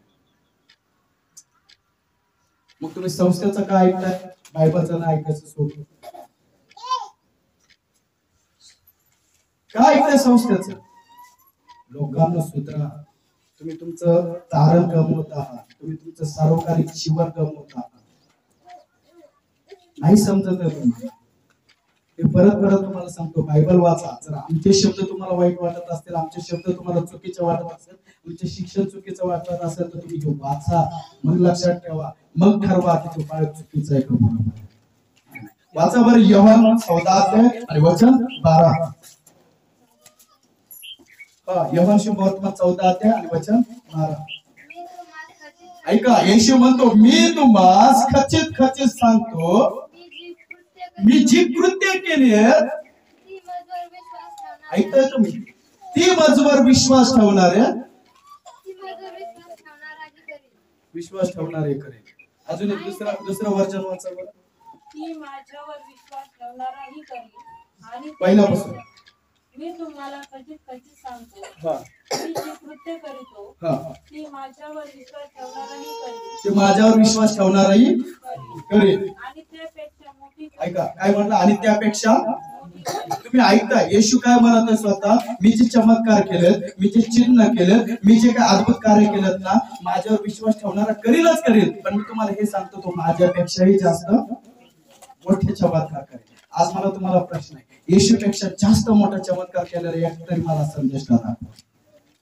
मग तुम्ही संस्थेचं काय ऐकताय, बायबलचं नाही ऐकायचं सोडून काय ऐकताय संस्थेचं? लोकांना सुधरा. तुम्ही तुमचं तारण गमवत आहात, तुम्ही तुमचं सार्वकालिक जीवन गमवत आहात. नाही समजत आहे तुम्हाला. मी परत तुम्हाला सांगतो, बायबल वाचा. जर आमचे शब्द तुम्हाला वाईट वाटत असतील, आमचे शब्द तुम्हाला चुकीचे वाटत असेल, आमचे शिक्षण चुकीचं वाटत असेल, तर तुम्ही हे वाचा. मग लक्षात ठेवा, मग ठरवा की तो बाळक चुकीचा आहे का बरोबर आहे. वाचा बरं योहान 14 आणि वचन 12. योहान शुभवर्तमान 14 आणि वचन 12. ऐका, येशू म्हणतो मी तुम्हाला खचित सांगतो, मी जी कृत्य मी जी कृत्य केली आहेत ती माझ्यावर विश्वास ठेवणार ऐकताय तुम्ही, ती माझवर विश्वास ठेवणाऱ्या ती माझ्यावर विश्वास ठेवणाराही करेल. विश्वास ठेवणारे करेल. अजून एक दुसरं वर्जन वाचा बरं. ती माझ्यावर विश्वास ठेवणाराही करेल आणि पहिल्यापासून. मी तुम्हाला खचित खचित सांगतो, हा मी जी कृत्य करीतो हा ती माझ्यावर विश्वास ठेवणाराही करेल ते माझ्यावर विश्वास ठेवणाराही करेल. आणि त्यापेक्षा मोठी ऐका काय म्हटलं, आणि त्यापेक्षा मोठी करेल. तुम्ही ऐकता येशू काय म्हणत आहे स्वतः, मी जे चमत्कार केलेत, मी जे चिन्ह केलेत, मी जे काय अद्भुत कार्य केलेत ना, माझ्यावर विश्वास ठेवणारा करीलच करेल. पण मी तुम्हाला हे सांगतो, तो माझ्यापेक्षाही जास्त मोठे चमत्कार करेल. आज मला तुम्हाला प्रश्न आहे, येशूपेक्षा जास्त मोठा चमत्कार केलेला एक तरी मला संदेश दाखवा,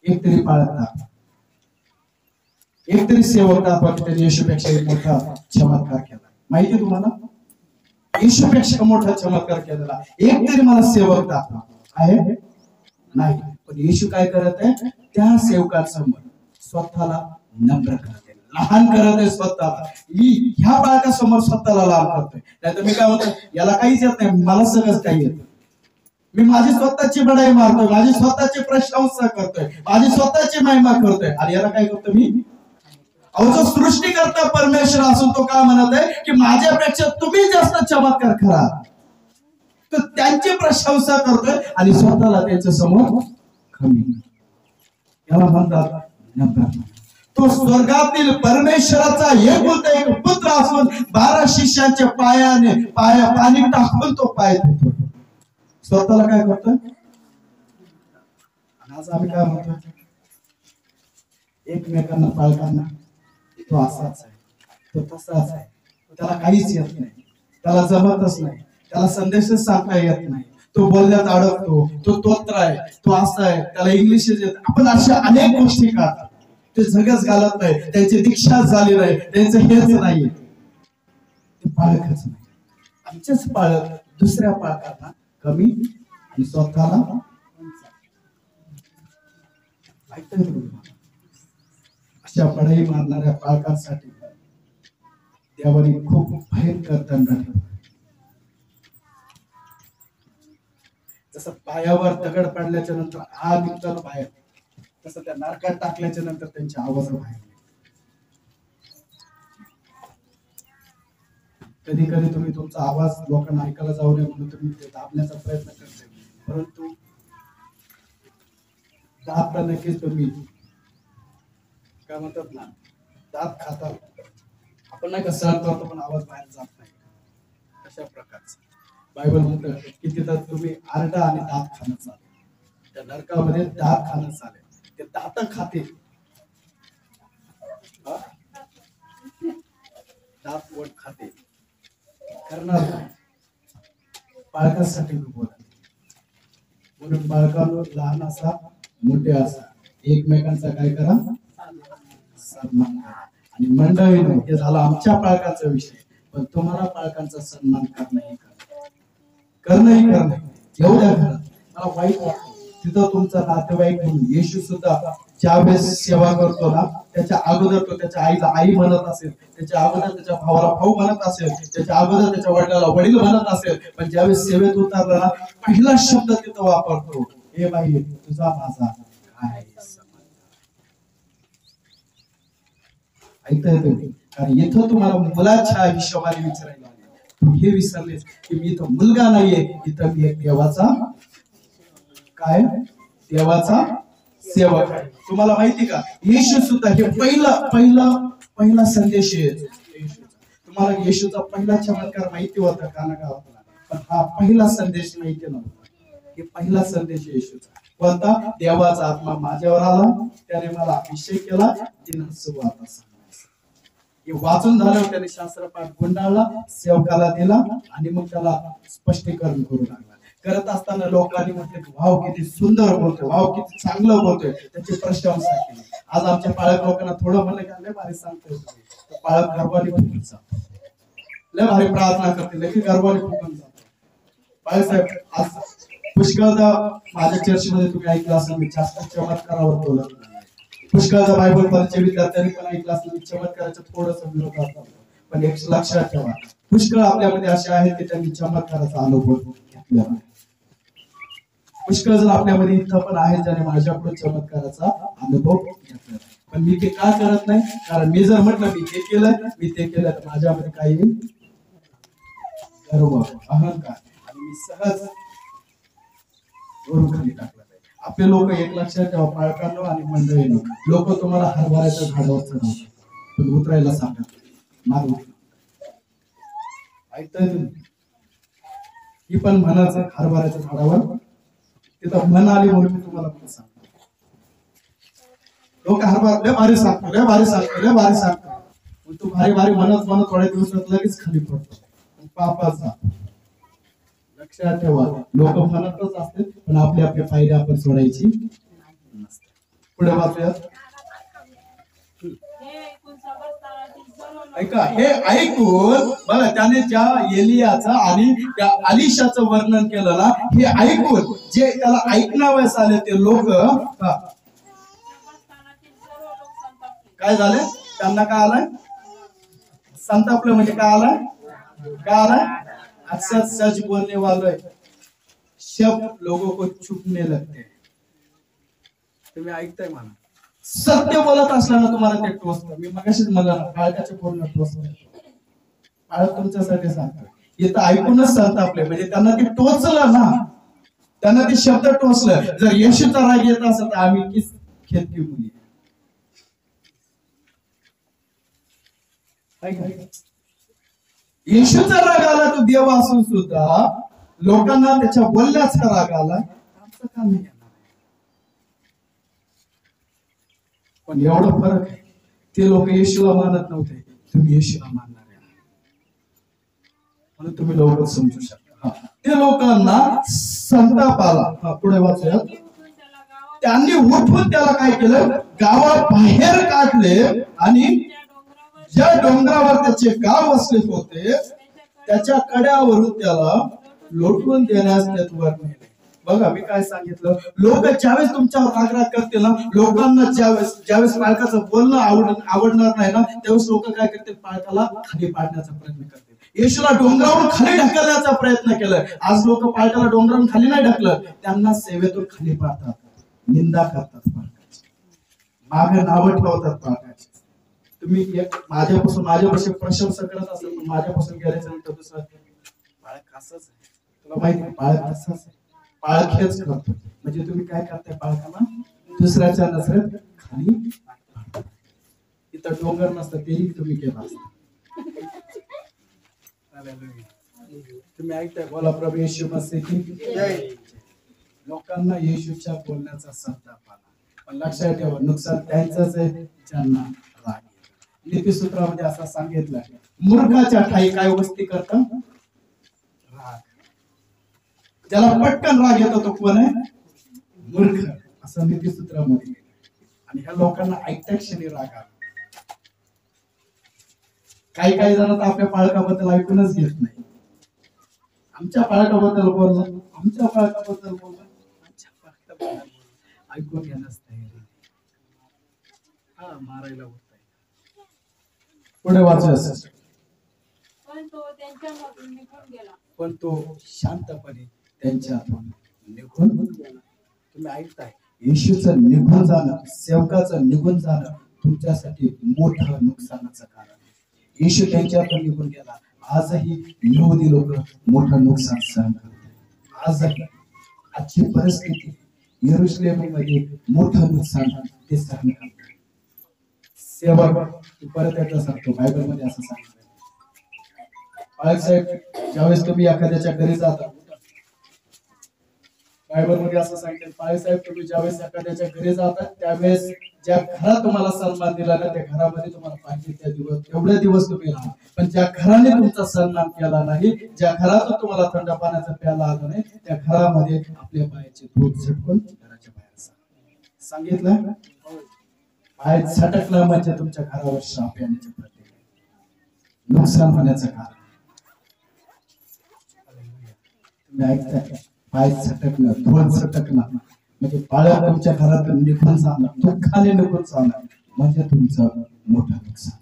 एक तरी पाळत दाखवा, एक तरी सेवक दाखवा की त्याने येशूपेक्षा मोठा चमत्कार केला. माहिती आहे तुम्हाला, येशूपेक्षा मोठा चमत्कार केलेला एक तरी मला सेवक दाखवा आहे नाही. पण येशू काय करत आहे, त्या सेवकासमोर स्वतःला नम्र करत आहे, लहान करत आहे स्वतःला. मी ह्या बाळकासमोर स्वतःला लहान करतोय. नाहीतर मी काय म्हणतो, याला काहीच येत नाही, मला सगळंच काही येतं. मी माझी स्वतःची बढाई मारतोय, माझी स्वतःची प्रशंसा करतोय, माझी स्वतःची महिमा करतोय. आणि याला काय करतो मी, अहो जो सृष्टीकर्ता परमेश्वर असून तो काय म्हणत आहे की माझ्यापेक्षा तुम्ही जास्त चमत्कार करा, तर त्यांची प्रशंसा करतोय आणि स्वतःला त्यांच्या समोर कमी. याला म्हणतात नम्रता. तो स्वर्गातील परमेश्वराचा एकुलता एक पुत्र असून 12 शिष्यांच्या पाणी टाकून तो पाय धुतो. स्वतःला काय करतोय. आज आम्ही काय म्हणतो, एकमेकांना पालकांना तो असाच आहे, तो तसाच आहे, त्याला काहीच येत नाही, त्याला जमतच नाही, त्याला संदेशच सांगता येत नाही, तो बोलण्यात अडकतो, तो तोत्र आहे, तो असा आहे, त्याला इंग्लिश येत. आपण अशा अनेक गोष्टी करतात, ते जगच घालत नाही, त्यांची दीक्षा झाली नाही, त्यांचं हेच नाही, ते पाळकच नाही. आमचेच पाळक दुसऱ्या पाळकांना कमी आणि स्वतःला ऐकताय तुम्ही. अशा पढाई मारणाऱ्या पालकांसाठी देवाने खूप भयंकर दंड ठेवला. जसं पायावर दगड पडल्याच्या नंतर आग निघतात बाहेर, तसं त्या नरकात टाकल्याच्या नंतर त्यांची आवाज बाहेर. कधी कधी तुम्ही तुमचा आवाज लोकांना ऐकायला जाऊ नये म्हणून तुम्ही ते दाबण्याचा प्रयत्न करताय, परंतु दाब तर नक्कीच तुम्ही काय म्हणतात ना, दात खातात. आपण नाही का सहन करतो पण आवाज बाहेर जात नाही, अशा प्रकारचं बायबल म्हणतं की तिथं तुम्ही आरडा आणि दात खाणं चालेल. त्या नरकामध्ये दात खाणं चालेल, ते दात खाते, दात वट खाते, करणार नाही. बाळकासाठी मी बोलत म्हणून बाळकांवर लहान असा मोठे असा एकमेकांचा काय करा, सन्मान करा. आणि मंडळीनं हे झालं आमच्या पालकांचा विषय, पण तुम्हाला पालकांचा सन्मान करणंही येऊ द्या घरात. मला वाईट वाटतं तिथं तुमचा नातेवाईक म्हणून येशू सुद्धा ज्यावेळेस सेवा करतो ना, त्याच्या अगोदर तो त्याच्या आईला आई म्हणत असेल, त्याच्या अगोदर त्याच्या भावाला भाऊ म्हणत असेल, त्याच्या अगोदर त्याच्या वडिलाला वडील म्हणत असेल, पण ज्यावेळेस सेवेत उतरला ना, पहिला शब्द तिथं वापरतो, हे बाई तुझा माझा काय संबंध. ऐकताय तुम्ही, कारण इथं तुम्हाला मुलाच्या हिशोबाने विचारायला लागले, हे विसरलेच की मी इथं मुलगा नाहीये, इथं मी एक देवाचा काय, देवाचा सेवक आहे. तुम्हाला माहिती का, येशू सुद्धा हे पहिला संदेश आहे. तुम्हाला येशूचा पहिला चमत्कार माहिती होता कानागावातला, पण हा पहिला संदेश माहिती नव्हता. हे पहिला संदेश येशूचा कोणता, देवाचा आत्मा माझ्यावर आला, त्याने मला अभिषेक केला, तिनं सुवार्ता सांगायचं. हे वाचून झालं, त्याने शास्त्रपाठ गुंडाळला, सेवकाला दिला आणि मग त्याला स्पष्टीकरण करू लागला. करत असताना लोकांनी म्हटले भाव किती सुंदर बोलतोय, भाव किती चांगलं बोलतोय, त्याची प्रशंसा केली. आज आमच्या पाळक लोकांना थोडं म्हणलं की लय भारी सांगतोय, पाळक गर्वाने फुटून जातो, लय भारी प्रार्थना करते, लेखी गर्वाने फुटून जातो. पाळक साहेब आज पुष्कळदा माझ्या चर्चमध्ये तुम्ही ऐकलं असेल, मी जास्त चमत्कारावर बोलत नाही. पुष्कळदा बायबल कॉलेजच्या विद्यार्थ्यांनी पण ऐकलं असेल, मी चमत्काराच्या थोडस विरोधात, पण एक लक्षात ठेवा, पुष्कळ आपल्यामध्ये असे आहेत की त्यांनी चमत्काराचा अनुभव घेतलेला आहे. पुष्कळ जण आपल्यामध्ये इथं पण आहेत ज्याने माझ्याकडून चमत्काराचा अनुभव घेतलेला आहे. पण मी ते का करत नाही? कारण मी जर म्हटलं मी हे केलं, मी ते केलं, तर माझ्यामध्ये काही गर्व, अहंकार आणि मी सहज वरून खाली टाकलं पाहिजे. आपले लोक एक लक्षात ठेवा पालकांनो आणि मंडळींनो, लोक तुम्हाला हरभऱ्याच्या झाडावर चढवतात पण उतरायला सांगत मार ऐकताय तुम्ही? ही पण म्हणच हरभऱ्याच्या झाडावर तिथं म्हण आली म्हणून मी तुम्हाला पण सांगतो. लोक हरभरा लय भारी सांगतो, लय भारी सांगतो, लय भारी सांगतो, पण तू भारी भारी म्हणत थोड्या दिवसात लगेच खाली पडतो, पापाचा. लक्षात ठेवा, लोक म्हणतच असते पण आपले आपले फायदे आपण सोडायची नसते. पुढे वाचूया. हे ऐकून समजतानातील सर्व लोक ऐका, हे ऐकून बघा त्याने ज्या एलियाचं आणि त्या अलिशाचं वर्णन केलं ना, हे ऐकून जे त्याला ऐकण्यावयास आले ते लोक समजतानातील सर्व लोक संतापले. काय झाले? त्यांना काय आलाय? संतापलं. म्हणजे काय आलाय? काय आलाय? अक्सर सच बोलने वाले शब्द लोगों को चुभने लगते. तुम्ही ऐकताय म्हणा, सत्य बोलत असल्यानं तुम्हाला ते टोचतं. मी मगाशीच म्हणलं ना, बाळकाच्या बोलणं टोचतं. बाळक तुमच्यासाठी सांगतो, इथं ऐकूनच संतापले म्हणजे त्यांना ते टोचलं ना, त्यांना ते शब्द टोचलं. जर येशूचा राग येत असत तर आम्ही किस खेतकी मुली. येशूचा राग आला तो देव असून सुद्धा लोकांना त्याच्या बोलण्याचा राग आला. आमचं काम नाही. पण एवढं फरक आहे, ते लोक येशूला मानत नव्हते, तुम्ही येशूला मानणार आहे म्हणून तुम्ही लवकर समजू शकता. ते लोकांना संताप आला. पुढे वाचूया. त्यांनी उठून त्याला काय केलं? गावाबाहेर काढले आणि ज्या डोंगरावर त्याचे गाव वसले होते त्याच्या कड्यावरून त्याला लोटून देण्यास त्यावर नेले. बघा मी काय सांगितलं, लोक ज्यावेळेस तुमच्यावर रागराग करतील ना, लोकांना ज्यावेळेस पालकाचं बोलणं आवडणार नाही ना, त्यावेळेस लोक काय करतील? पालकाला खाली पाडण्याचा प्रयत्न करतील. येशूला डोंगरावरून खाली ढकलण्याचा प्रयत्न केलाय. आज लोक पालकाला डोंगरावरून खाली नाही ढकलत, त्यांना सेवेतून खाली पाडतात, निंदा करतात पालकाची, मागे नावं ठेवतात पालकाची. तुम्ही माझ्यापासून प्रशंसा करत असेल पण माझ्यापासून गेल्याच्या नंतर दुसरं बाळक असंच आहे. तुला माहिती आहे बाळक असंच आहे, बाळक हेच करतो. म्हणजे तुम्ही काय करताय? बाळकाला दुसऱ्याच्या नजरेत खाली पाडताय. इथं डोंगर नसतं तेही तुम्ही केलं असतं. तुम्ही ऐकताय? बोला प्रभू येशू मसीह की जय. लोकांना येशूच्या बोलण्याचा संताप आला, पण लक्षात ठेवा नुकसान त्यांचंच आहे ज्यांना राग. नीतिसूत्रामध्ये असं सांगितलं, मूर्खाच्या ठाई काय वस्ती करतं? राग. ज्याला पटकन राग येतो तो कोण आहे? मूर्ख. असं नीतिसूत्रामध्ये. आणि ह्या लोकांना ऐकत्या क्षणी राग आला. काही जण तर आपल्या पालकाबद्दल ऐकूनच घेत नाही. आमच्या पालकाबद्दल बोललं, आमच्या पालकाबद्दल बोललं, आमच्या पालकाबद्दल ऐकून घेण्यास तयारी. हा मारायला होत. पुढे वाचायचं. पण तो त्यांच्यामधून निघून गेला. पण तो शांतपणे त्यांच्यातून निघून गेला. तुम्ही ऐकताय? येशूचं निघून जाणं, सेवकाचं निघून जाणं तुमच्यासाठी मोठं नुकसानाचं कारण आहे. येशू त्यांच्यातून निघून गेला. आजही यहुदी लोक मोठं नुकसान सहन करतात. आजही आजची परिस्थिती यरुशलेममध्ये मोठं नुकसान ते सहन करतात. सेवक परत एकदा सांगतो, बायबल मध्ये असं सांगितलं, बाळक साहेब ज्यावेळेस तुम्ही एखाद्याच्या घरी जाता, बायबल मध्ये असं सांगितलं, बाळक साहेब तुम्ही ज्यावेळेस एखाद्याच्या घरी जातात त्यावेळेस ज्या घरात तुम्हाला सन्मान दिला ना त्या घरामध्ये तुम्हाला पाहिजे त्या दिवस तेवढे दिवस तुम्ही राहा. पण ज्या घराने तुमचा सन्मान केला नाही, ज्या घरातून तुम्हाला थंड पाण्याचा प्याला आला नाही, त्या घरामध्ये आपल्या पायाचे धूळ झटकून घराच्या बाहेर सांगितलं. बाहेर झटकलं म्हणजे तुमच्या घरावर श्राप येण्याचे प्रतीक, नुकसान होण्याचं कारण. तुम्ही ऐकताय? पाय झटकणं, धूळ झटकणं म्हणजे बाळक तुमच्या घरातून निघून जाणं, दुःखाने निघून जाणं म्हणजे तुमचं मोठं नुकसान.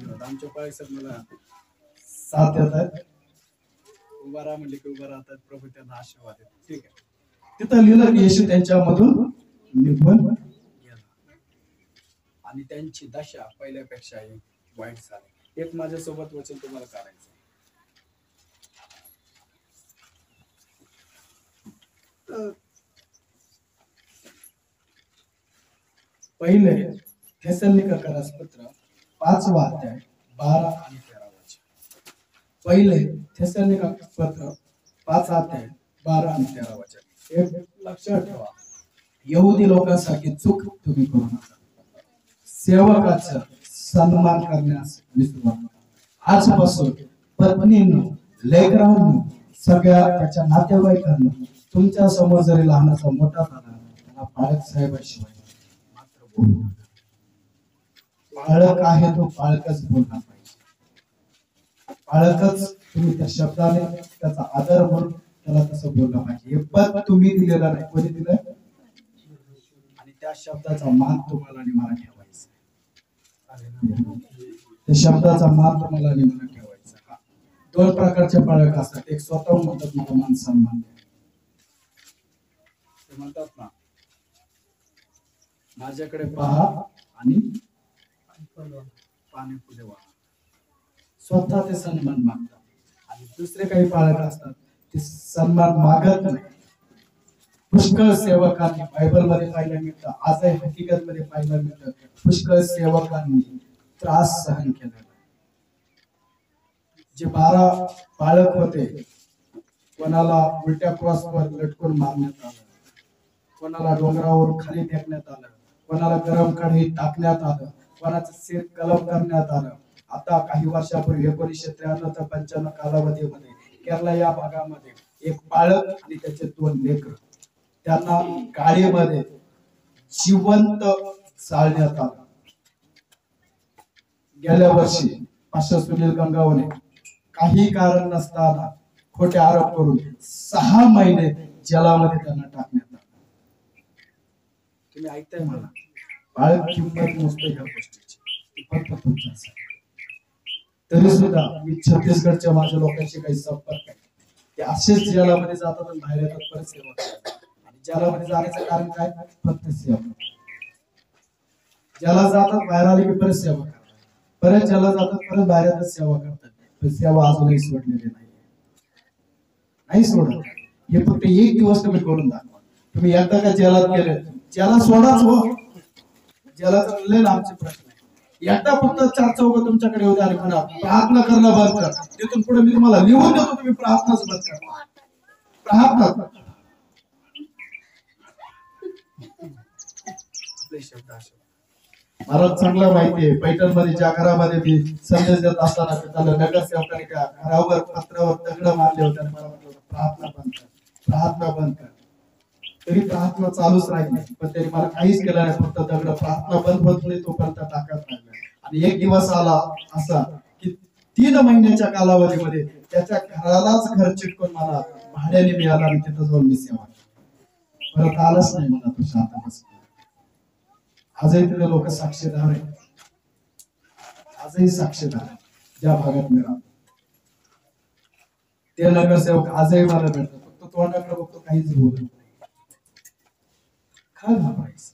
धन्यवाद. आमच्या पायसर मला साथ देत आहेत. उभा राहा म्हणले की उभा राहतात. प्रभू त्यांना आशीर्वाद देतात. ठीक आहे. तिथं लिहिलं की येशू त्यांच्यामधून निघून गेला. आणि त्यांची दशा पहिल्यापेक्षाही वाईट झाली. एक माझ्यासोबत वचन तुम्हाला करायचं. पहिले थेसलोनिकरास पत्र 5वा अध्याय 12 आणि 13 वचन. पहिले थेसलोनिकरास पत्र 5 अध्याय 12 आणि 13 वचन. एक लक्षात ठेवा, यहुदी लोकांसारखी चूक तुम्ही करू नका. सेवकाचा सन्मान करण्यास विसरू नका. आजपासून पत्नींनो, लेकरांनो, सगळ्या त्याच्या नातेवाईकांना तुमच्या समोर जरी लहानाचा मोठा झाला त्याला पाळक साहेबाशिवाय मात्र बोलू नका. पाळक आहे तो पाळकच बोलला पाहिजे. पाळकच तुम्ही त्या शब्दाने त्याचा आदर म्हणून त्याला तसं बोलला पाहिजे. हे पद तुम्ही दिलेलं नाही, कोणी दिलं? आणि त्या शब्दाचा मान तुम्हाला आणि मला ठेवायचा. त्या शब्दाचा मान तुम्हाला आणि मला ठेवायचा. दोन प्रकारचे पाळक असतात. एक स्वतःहून म्हणतात मला मान सन्मान द्या. ते म्हणतात ना, माझ्याकडे पहा आणि पाणी पुढे वाहा. स्वतः ते सन्मान मागतात. आणि दुसरे काही पाळक असतात ते सन्मान मागत नाही. पुष्कळ सेवकांनी बायबल मध्ये पाहायला मिळतं, आजही हकीकत मध्ये पाहायला मिळतं, पुष्कळ सेवकांनी त्रास सहन केलेला. जे 12 पाळक होते, कोणाला उलट्या क्रॉसवर लटकून मारण्यात आलं, कोणाला डोंगरावर खाली फेकण्यात आलं, कोणाला गरम कढईत टाकण्यात आलं, कोणाचं सिर कलम करण्यात आलं. आता काही वर्षापूर्वी 1993 ते 95 कालावधीमध्ये केरला या भागामध्ये एक बाळक आणि त्याचे 2 लेकर त्यांना गाडीमध्ये जिवंत जाळण्यात आलं. गेल्या वर्षी पास्टर सुनील गंगावणे काही कारण नसताना खोटे आरोप करून 6 महिने जेलामध्ये त्यांना टाकण्यात आलं. तुम्ही ऐकताय मला? बाळक किंमत नसते ह्या गोष्टीची, ती फक्त तुमच्यासाठी. तरी सुद्धा मी छत्तीसगडच्या माझ्या लोकांशी काही संपर्क आहे. ते असेच जेलामध्ये जातात आणि बाहेर येतात परत सेवा करतात. आणि जेलामध्ये जाण्याचं कारण काय? फक्त सेवा. ज्याला जातात बाहेर आले की परत सेवा करतात, परत ज्याला जातात परत बाहेर येतात सेवा करतात. पण सेवा अजूनही सोडलेली नाही सोडत. हे फक्त एक दिवस तुम्ही करून दाखवा. तुम्ही एकदा का जेलात गेले, ज्याला सोडाच हो, ज्याला लय लांबचे प्रश्न आहे. एकदा फक्त 4 चौघ तुमच्याकडे होते आणि म्हणा प्रार्थना करणं बंद कर. तिथून पुढे मी तुम्हाला लिहून देतो, तुम्ही प्रार्थनाच बंद करा. प्रार्थना आपले शब्द असे. मला चांगलं माहितीये, पैठण मध्ये ज्या घरामध्ये मी संदेश देत असताना त्याला नगरसेवकाने त्या घरावर पत्रावर दगड मारले होते आणि मला म्हटलं होतं प्रार्थना बंद कर, प्रार्थना बंद कर. तरी प्रार्थना चालूच राहिली, पण त्यांनी मला काहीच केलं नाही. फक्त दगड प्रार्थना बंद होत नाही तोपर्यंत टाकत राहिला. आणि एक दिवस आला असा की 3 महिन्याच्या कालावधीमध्ये त्याच्या घरालाच घर चिटकून मला भाड्याने मिळाला आणि तिथं जाऊन मी सेवा केली. परत आलंच नाही मला तो शांत बसला. आजही तिथे लोक साक्षीदार आहेत, आजही साक्षीदार आहेत. ज्या भागात मी राहतो ते नगरसेवक आजही मला भेटतात. फक्त तोंडाकडे बघतो, काहीच बोलत नाही. काय घाबरायचं?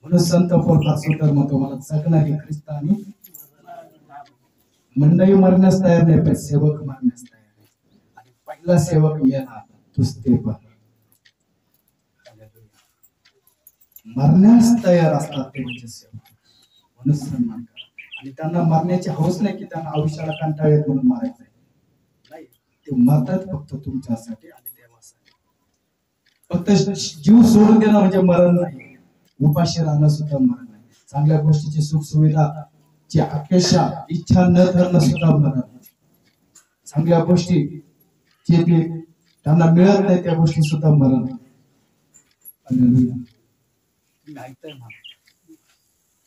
म्हणून संत पौल सुंदर म्हणतो, मला जगणारी ख्रिस्त आणि मंडळी मरण्यास तयार नाही, पण सेवक मरण्यास तयार आहे. आणि पहिला सेवक मेला तोच ते पण मरण्यास तयार असतात ते म्हणजे सेवक. म्हणून सन्मान करा. आणि त्यांना मरण्याची हौस नाही की त्यांना आयुष्याला कंटाळ येत म्हणून मारायचं नाही. ते मरतात फक्त तुमच्यासाठी आणि देवासाठी. फक्त जीव सोडून देणं म्हणजे मरण नाही. उपाशी राहणं सुद्धा मरण नाही. चांगल्या गोष्टीची सुख सुविधा ची अपेक्षा इच्छा न धरणं सुद्धा मरण नाही. चांगल्या गोष्टी जे त्यांना मिळत नाही त्या गोष्टी सुद्धा मरण नाही. हालेलुया. तुम्ही ऐकताय मला?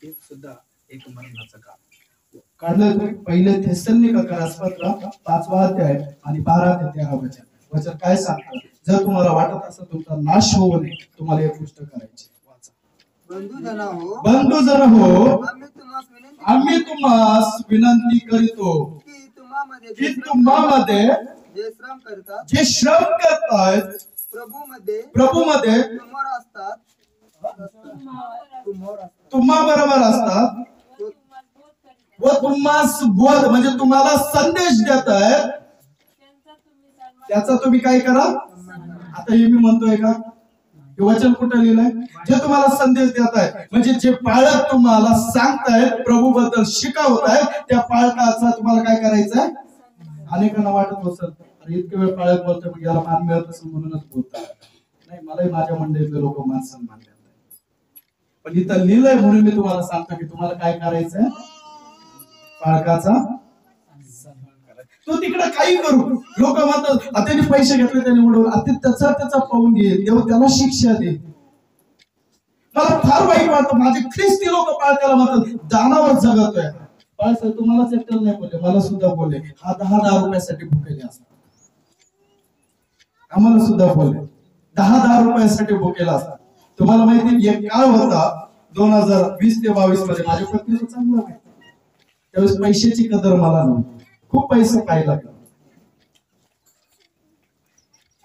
एक सुद्धा एक मरणाचं काम काढलं तुम्ही. पहिले थेसलोनिकरास पत्र 5वा अध्याय आणि 12 ते 13 वचन. वचन काय सांगतं? जर तुम्हाला वाटत असं तुमचा नाश होऊ नये, तुम्हाला एक गोष्ट करायची. वाचा. बंधुजन हो, बंधुजन हो, आम्ही तुम्हास विनंती आम्ही तुम्हास विनंती करीतो की की तुम्हामध्ये जे श्रम करतात जे श्रम करतायत प्रभूमध्ये तुम्हावर असतात तुम्हा बरोबर असतात व तुम्हास बोध म्हणजे तुम्हाला संदेश देत आहेत, त्याचा तुम्ही काय करा. आता हे मी म्हणतोय का, हे वचन कुठं लिहिलंय? जे तुम्हाला संदेश देत आहे म्हणजे जे पाळक तुम्हाला सांगतायत, प्रभू बद्दल शिकवतायत, त्या पाळकाचा तुम्हाला काय करायचंय. अनेकांना वाटत असेल अरे इतके वेळ पाळक बोलतोय मग याला मान मिळत असेल म्हणूनच बोलतात. नाही, मलाही माझ्या मंडळीतले लोक मान सन्मान देतात, पण इथं लिहिलंय म्हणून मी तुम्हाला सांगतो की तुम्हाला काय करायचंय. पाळकाचा तो तिकडे काही करू. लोक म्हणतात त्याने पैसे घेतले त्याने उडवलं, आता त्याचा पाहून घे, देव त्याला शिक्षा दे. मला फार वाईट वाटतं. माझे ख्रिस्ती लोक पाळकाला म्हणतात दानावर जगतोय. पाळसा तुम्हालाच एकट्याला नाही बोलले, मला सुद्धा बोलले. हा 10,000 रुपयासाठी भुकेले असतात. आम्हाला सुद्धा बोलले 10,000 रुपयासाठी भुकेला असतात. तुम्हाला माहिती एक काळ होता 2020 ते 22 मध्ये, माझ्या पत्नीचं चांगलं माहिती. त्यावेळेस पैशाची कदर मला नव्हती. खूप पैसे पाहिला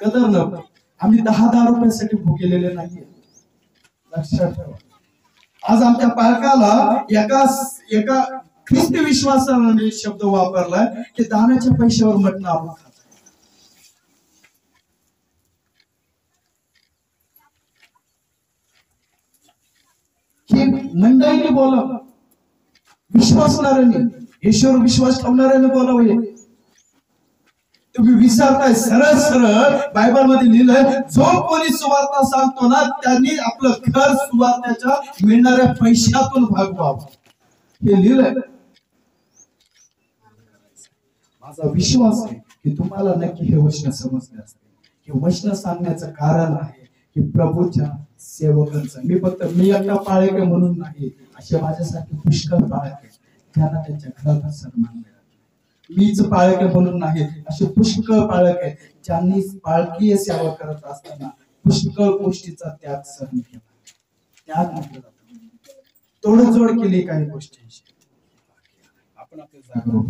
कदर नव्हती. आम्ही 10,000 रुपयासाठी भुकेलेले नाहीये, लक्षात ठेवा. आज आमच्या पालकाला एका ख्रिस्ती विश्वासाने शब्द वापरलाय की दानाच्या पैशावर मटणं आपण खातो. हे मंडळीने बोलावं, विश्वासणाऱ्यांनी, ईश्वर विश्वास ठेवणाऱ्याने बोलावं. तुम्ही विचारताय सरळ सरळ बायबल मध्ये लिहिलंय जो कोणी सुवार्ता सांगतो ना त्यांनी आपलं घर सुवार्त्याच्या मिळणाऱ्या पैशातून भागवावं, हे लिहिलंय. माझा विश्वास आहे की तुम्हाला नक्की हे वचन समजले असेल. हे वचन सांगण्याचं कारण आहे की प्रभूच्या सेवकांचं, मी एकटा पाळक आहे म्हणून नाही, असे माझ्यासाठी पुष्कळ पाळक आहेत त्यांना त्यांच्या घराचा सन्मान मिळाला. मीच पाळक आहे म्हणून नाही, असे पुष्कळ पाळक आहेत ज्यांनी पाळकीय सेवा करत असताना पुष्कळ गोष्टीचा त्याग सहन केला. त्याग म्हटलं जातं, तोडजोड केली काही गोष्टींची. आपण आपल्या जागरूक